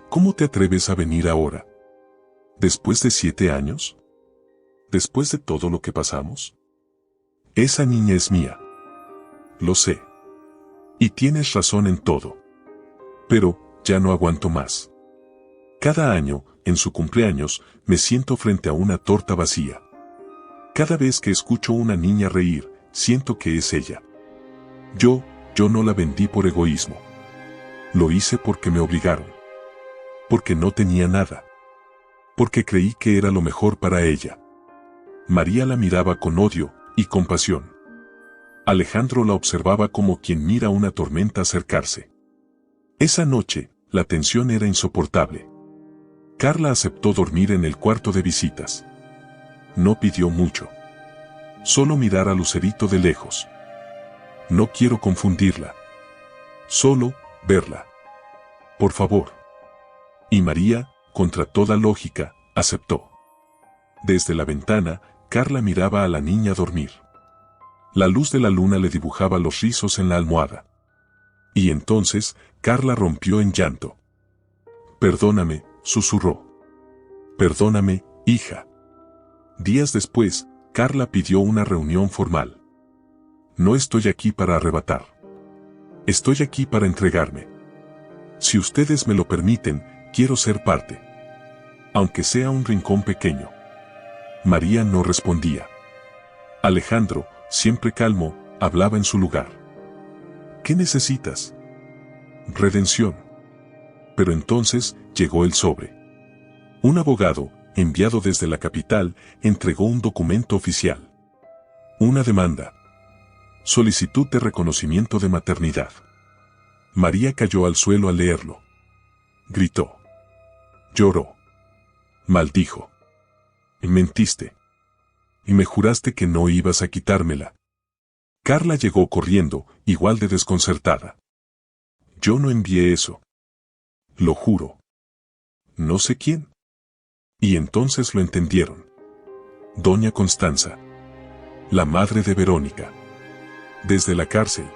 ¿Cómo te atreves a venir ahora? ¿Después de 7 años? ¿Después de todo lo que pasamos? Esa niña es mía. Lo sé. Y tienes razón en todo. Pero, ya no aguanto más. Cada año, en su cumpleaños, me siento frente a una torta vacía. Cada vez que escucho a una niña reír, siento que es ella. Yo no la vendí por egoísmo. Lo hice porque me obligaron. Porque no tenía nada. Porque creí que era lo mejor para ella. María la miraba con odio y compasión. Alejandro la observaba como quien mira una tormenta acercarse. Esa noche, la tensión era insoportable. Carla aceptó dormir en el cuarto de visitas. No pidió mucho. Solo mirar a Lucerito de lejos. No quiero confundirla. Solo, verla. Por favor. Y María, contra toda lógica, aceptó. Desde la ventana, Carla miraba a la niña dormir. La luz de la luna le dibujaba los rizos en la almohada. Y entonces, Carla rompió en llanto. Perdóname, susurró. Perdóname, hija. Días después, Carla pidió una reunión formal. No estoy aquí para arrebatar. Estoy aquí para entregarme. Si ustedes me lo permiten, quiero ser parte. Aunque sea un rincón pequeño. María no respondía. Alejandro, siempre calmo, hablaba en su lugar. ¿Qué necesitas? Redención. Pero entonces llegó el sobre. Un abogado, enviado desde la capital, entregó un documento oficial. Una demanda. Solicitud de reconocimiento de maternidad. María cayó al suelo al leerlo. Gritó. Lloró. Maldijo. Mentiste. Y me juraste que no ibas a quitármela. Carla llegó corriendo, igual de desconcertada. Yo no envié eso. Lo juro. No sé quién. Y entonces lo entendieron. Doña Constanza. La madre de Verónica. Desde la cárcel.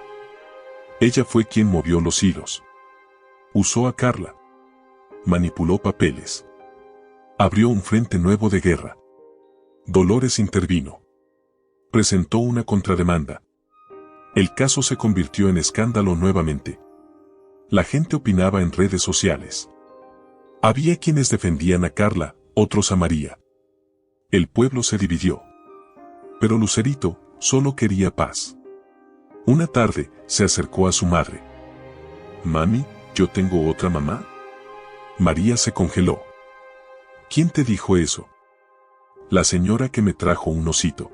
Ella fue quien movió los hilos. Usó a Carla. Manipuló papeles. Abrió un frente nuevo de guerra. Dolores intervino. Presentó una contrademanda. El caso se convirtió en escándalo nuevamente. La gente opinaba en redes sociales. Había quienes defendían a Carla, otros a María. El pueblo se dividió. Pero Lucerito solo quería paz. Una tarde, se acercó a su madre. Mami, ¿yo tengo otra mamá? María se congeló. ¿Quién te dijo eso? La señora que me trajo un osito.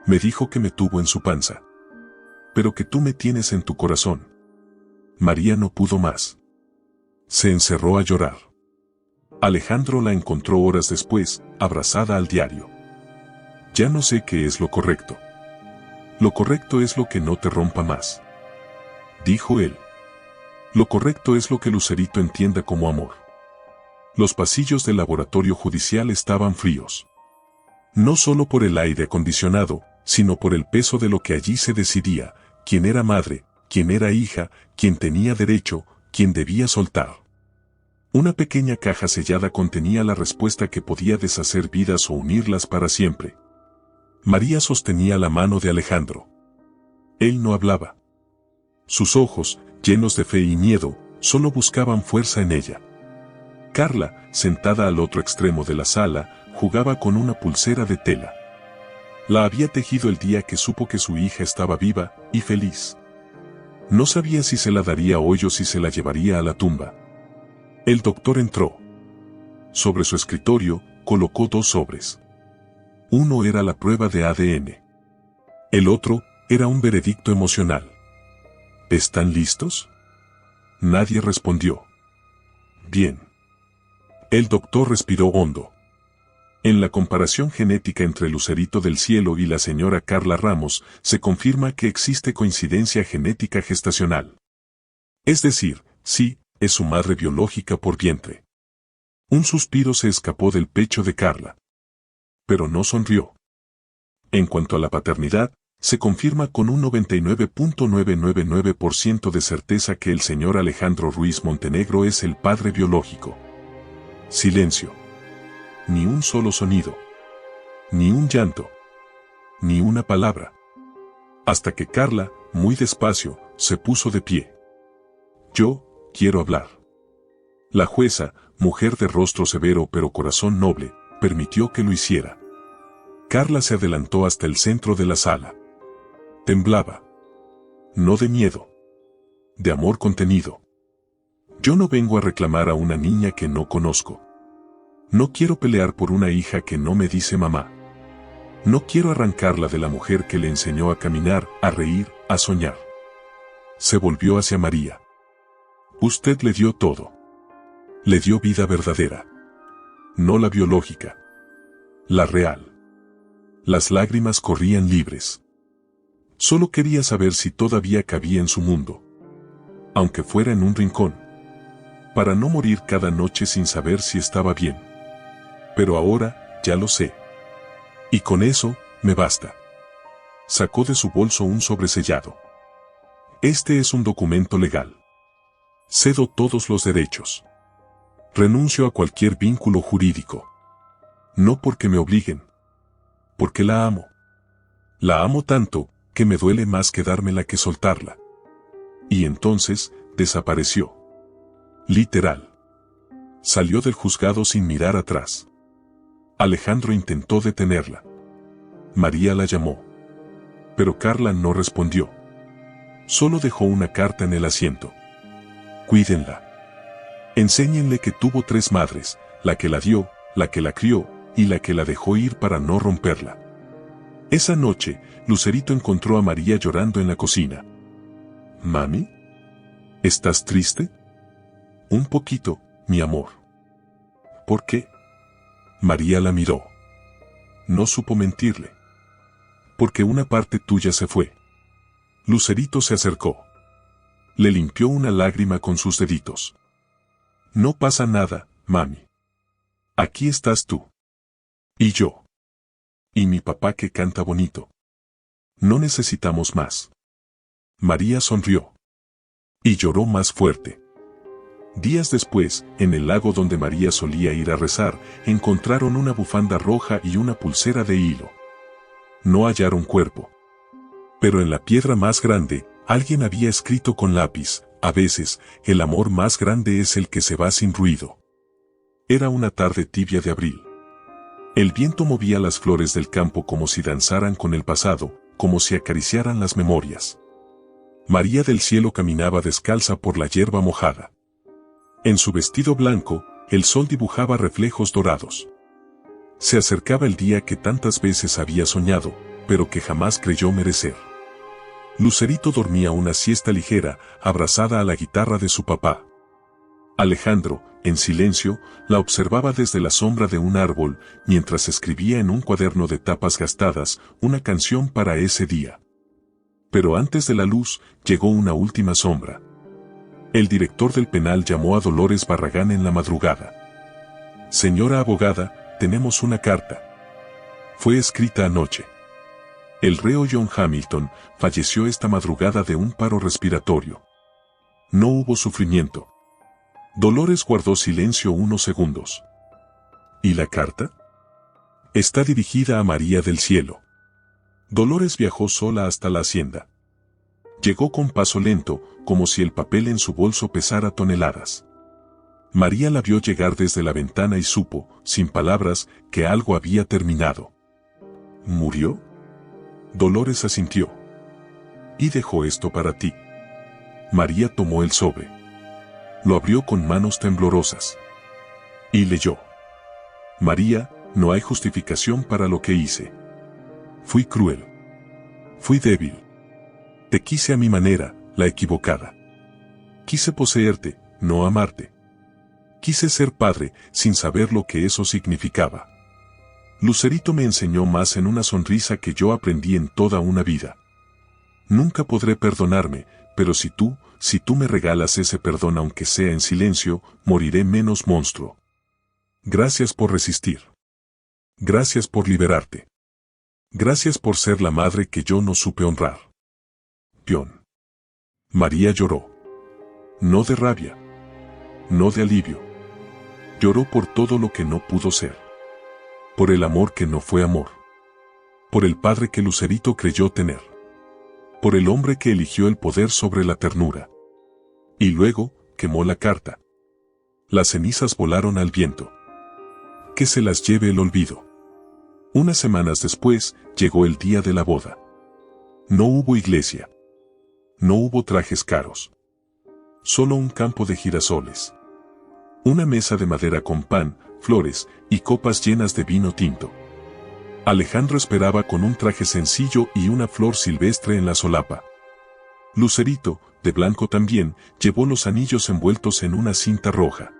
Me dijo que me tuvo en su panza. Pero que tú me tienes en tu corazón. María no pudo más. Se encerró a llorar. Alejandro la encontró horas después, abrazada al diario. Ya no sé qué es lo correcto. Lo correcto es lo que no te rompa más. Dijo él. Lo correcto es lo que Lucerito entienda como amor. Los pasillos del laboratorio judicial estaban fríos. No solo por el aire acondicionado, sino por el peso de lo que allí se decidía, quién era madre, quién era hija, quién tenía derecho, quién debía soltar. Una pequeña caja sellada contenía la respuesta que podía deshacer vidas o unirlas para siempre. María sostenía la mano de Alejandro. Él no hablaba. Sus ojos, llenos de fe y miedo, solo buscaban fuerza en ella. Carla, sentada al otro extremo de la sala, jugaba con una pulsera de tela. La había tejido el día que supo que su hija estaba viva y feliz. No sabía si se la daría hoy o si se la llevaría a la tumba. El doctor entró. Sobre su escritorio, colocó 2 sobres. Uno era la prueba de ADN. El otro era un veredicto emocional. ¿Están listos? Nadie respondió. Bien. El doctor respiró hondo. En la comparación genética entre Lucerito del Cielo y la señora Carla Ramos, se confirma que existe coincidencia genética gestacional. Es decir, sí, es su madre biológica por vientre. Un suspiro se escapó del pecho de Carla. Pero no sonrió. En cuanto a la paternidad, se confirma con un 99.999% de certeza que el señor Alejandro Ruiz Montenegro es el padre biológico. Silencio. Ni un solo sonido. Ni un llanto. Ni una palabra. Hasta que Carla, muy despacio, se puso de pie. Yo quiero hablar. La jueza, mujer de rostro severo pero corazón noble, permitió que lo hiciera. Carla se adelantó hasta el centro de la sala. Temblaba. No de miedo. De amor contenido. Yo no vengo a reclamar a una niña que no conozco. No quiero pelear por una hija que no me dice mamá. No quiero arrancarla de la mujer que le enseñó a caminar, a reír, a soñar. Se volvió hacia María. Usted le dio todo. Le dio vida verdadera. No la biológica. La real. Las lágrimas corrían libres. Solo quería saber si todavía cabía en su mundo. Aunque fuera en un rincón. Para no morir cada noche sin saber si estaba bien. Pero ahora, ya lo sé. Y con eso, me basta. Sacó de su bolso un sobresellado. Este es un documento legal. Cedo todos los derechos. Renuncio a cualquier vínculo jurídico. No porque me obliguen. Porque la amo. La amo tanto, que me duele más quedármela que soltarla. Y entonces, desapareció. Literal. Salió del juzgado sin mirar atrás. Alejandro intentó detenerla. María la llamó. Pero Carla no respondió. Solo dejó una carta en el asiento. Cuídenla. Enséñenle que tuvo 3 madres, la que la dio, la que la crió, y la que la dejó ir para no romperla. Esa noche, Lucerito encontró a María llorando en la cocina. «Mami, ¿estás triste?» «Un poquito, mi amor». «¿Por qué?» María la miró. No supo mentirle. «Porque una parte tuya se fue». Lucerito se acercó. Le limpió una lágrima con sus deditos. «No pasa nada, mami. Aquí estás tú. Y yo. Y mi papá que canta bonito. No necesitamos más». María sonrió. Y lloró más fuerte. Días después, en el lago donde María solía ir a rezar, encontraron una bufanda roja y una pulsera de hilo. No hallaron cuerpo. Pero en la piedra más grande, alguien había escrito con lápiz: «A veces, el amor más grande es el que se va sin ruido». Era una tarde tibia de abril. El viento movía las flores del campo como si danzaran con el pasado, como si acariciaran las memorias. María del Cielo caminaba descalza por la hierba mojada. En su vestido blanco, el sol dibujaba reflejos dorados. Se acercaba el día que tantas veces había soñado, pero que jamás creyó merecer. Lucerito dormía una siesta ligera, abrazada a la guitarra de su papá. Alejandro, en silencio, la observaba desde la sombra de un árbol, mientras escribía en un cuaderno de tapas gastadas, una canción para ese día. Pero antes de la luz, llegó una última sombra. El director del penal llamó a Dolores Barragán en la madrugada. «Señora abogada, tenemos una carta. Fue escrita anoche. El reo John Hamilton falleció esta madrugada de un paro respiratorio. No hubo sufrimiento». Dolores guardó silencio unos segundos. «¿Y la carta?» «Está dirigida a María del Cielo». Dolores viajó sola hasta la hacienda. Llegó con paso lento, como si el papel en su bolso pesara toneladas. María la vio llegar desde la ventana y supo, sin palabras, que algo había terminado. ¿Murió? Dolores asintió. Y dejó esto para ti. María tomó el sobre. Lo abrió con manos temblorosas. Y leyó. María, no hay justificación para lo que hice. Fui cruel. Fui débil. Te quise a mi manera, la equivocada. Quise poseerte, no amarte. Quise ser padre, sin saber lo que eso significaba. Lucerito me enseñó más en una sonrisa que yo aprendí en toda una vida. Nunca podré perdonarme, pero si tú me regalas ese perdón aunque sea en silencio, moriré menos monstruo. Gracias por resistir. Gracias por liberarte. Gracias por ser la madre que yo no supe honrar. Pion. María lloró. No de rabia. No de alivio. Lloró por todo lo que no pudo ser. Por el amor que no fue amor. Por el padre que Lucerito creyó tener. Por el hombre que eligió el poder sobre la ternura. Y luego, quemó la carta. Las cenizas volaron al viento. Que se las lleve el olvido. Unas semanas después, llegó el día de la boda. No hubo iglesia. No hubo trajes caros. Solo un campo de girasoles. Una mesa de madera con pan, flores y copas llenas de vino tinto. Alejandro esperaba con un traje sencillo y una flor silvestre en la solapa. Lucerito, de blanco también, llevó los anillos envueltos en una cinta roja.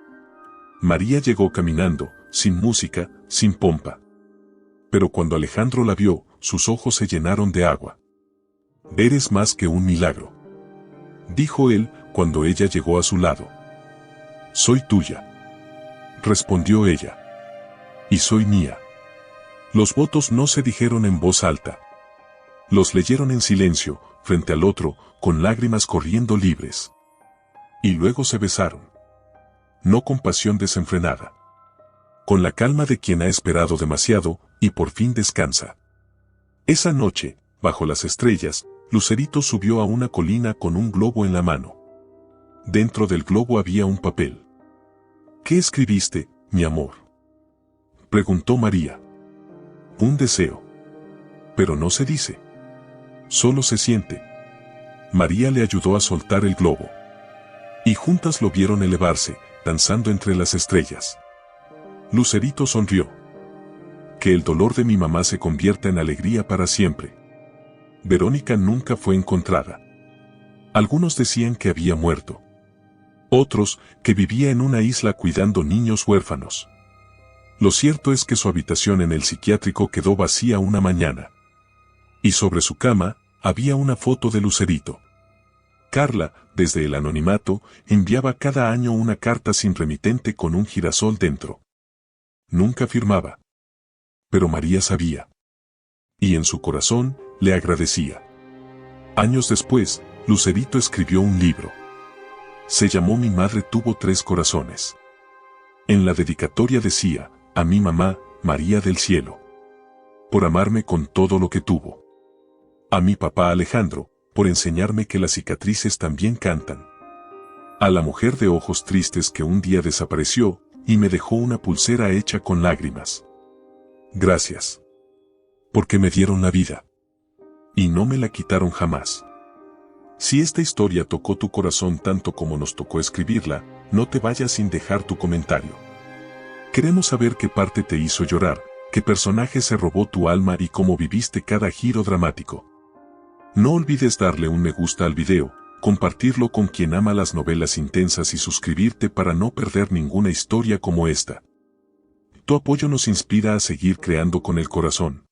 María llegó caminando, sin música, sin pompa. Pero cuando Alejandro la vio, sus ojos se llenaron de agua. «Eres más que un milagro», dijo él, cuando ella llegó a su lado. «Soy tuya», respondió ella. «Y soy mía». Los votos no se dijeron en voz alta. Los leyeron en silencio, frente al otro, con lágrimas corriendo libres. Y luego se besaron. No con pasión desenfrenada. Con la calma de quien ha esperado demasiado, y por fin descansa. Esa noche, bajo las estrellas, Lucerito subió a una colina con un globo en la mano. Dentro del globo había un papel. «¿Qué escribiste, mi amor?», preguntó María. «Un deseo. Pero no se dice. Solo se siente». María le ayudó a soltar el globo. Y juntas lo vieron elevarse, danzando entre las estrellas. Lucerito sonrió. «Que el dolor de mi mamá se convierta en alegría para siempre». Verónica nunca fue encontrada. Algunos decían que había muerto. Otros, que vivía en una isla cuidando niños huérfanos. Lo cierto es que su habitación en el psiquiátrico quedó vacía una mañana. Y sobre su cama, había una foto de Lucerito. Carla, desde el anonimato, enviaba cada año una carta sin remitente con un girasol dentro. Nunca firmaba. Pero María sabía. Y en su corazón, le agradecía. Años después, Lucerito escribió un libro. Se llamó Mi madre tuvo 3 corazones. En la dedicatoria decía, a mi mamá, María del Cielo. Por amarme con todo lo que tuvo. A mi papá Alejandro, por enseñarme que las cicatrices también cantan. A la mujer de ojos tristes que un día desapareció, y me dejó una pulsera hecha con lágrimas. Gracias. Porque me dieron la vida. Y no me la quitaron jamás. Si esta historia tocó tu corazón tanto como nos tocó escribirla, no te vayas sin dejar tu comentario. Queremos saber qué parte te hizo llorar, qué personaje se robó tu alma y cómo viviste cada giro dramático. No olvides darle un me gusta al video, compartirlo con quien ama las novelas intensas y suscribirte para no perder ninguna historia como esta. Tu apoyo nos inspira a seguir creando con el corazón.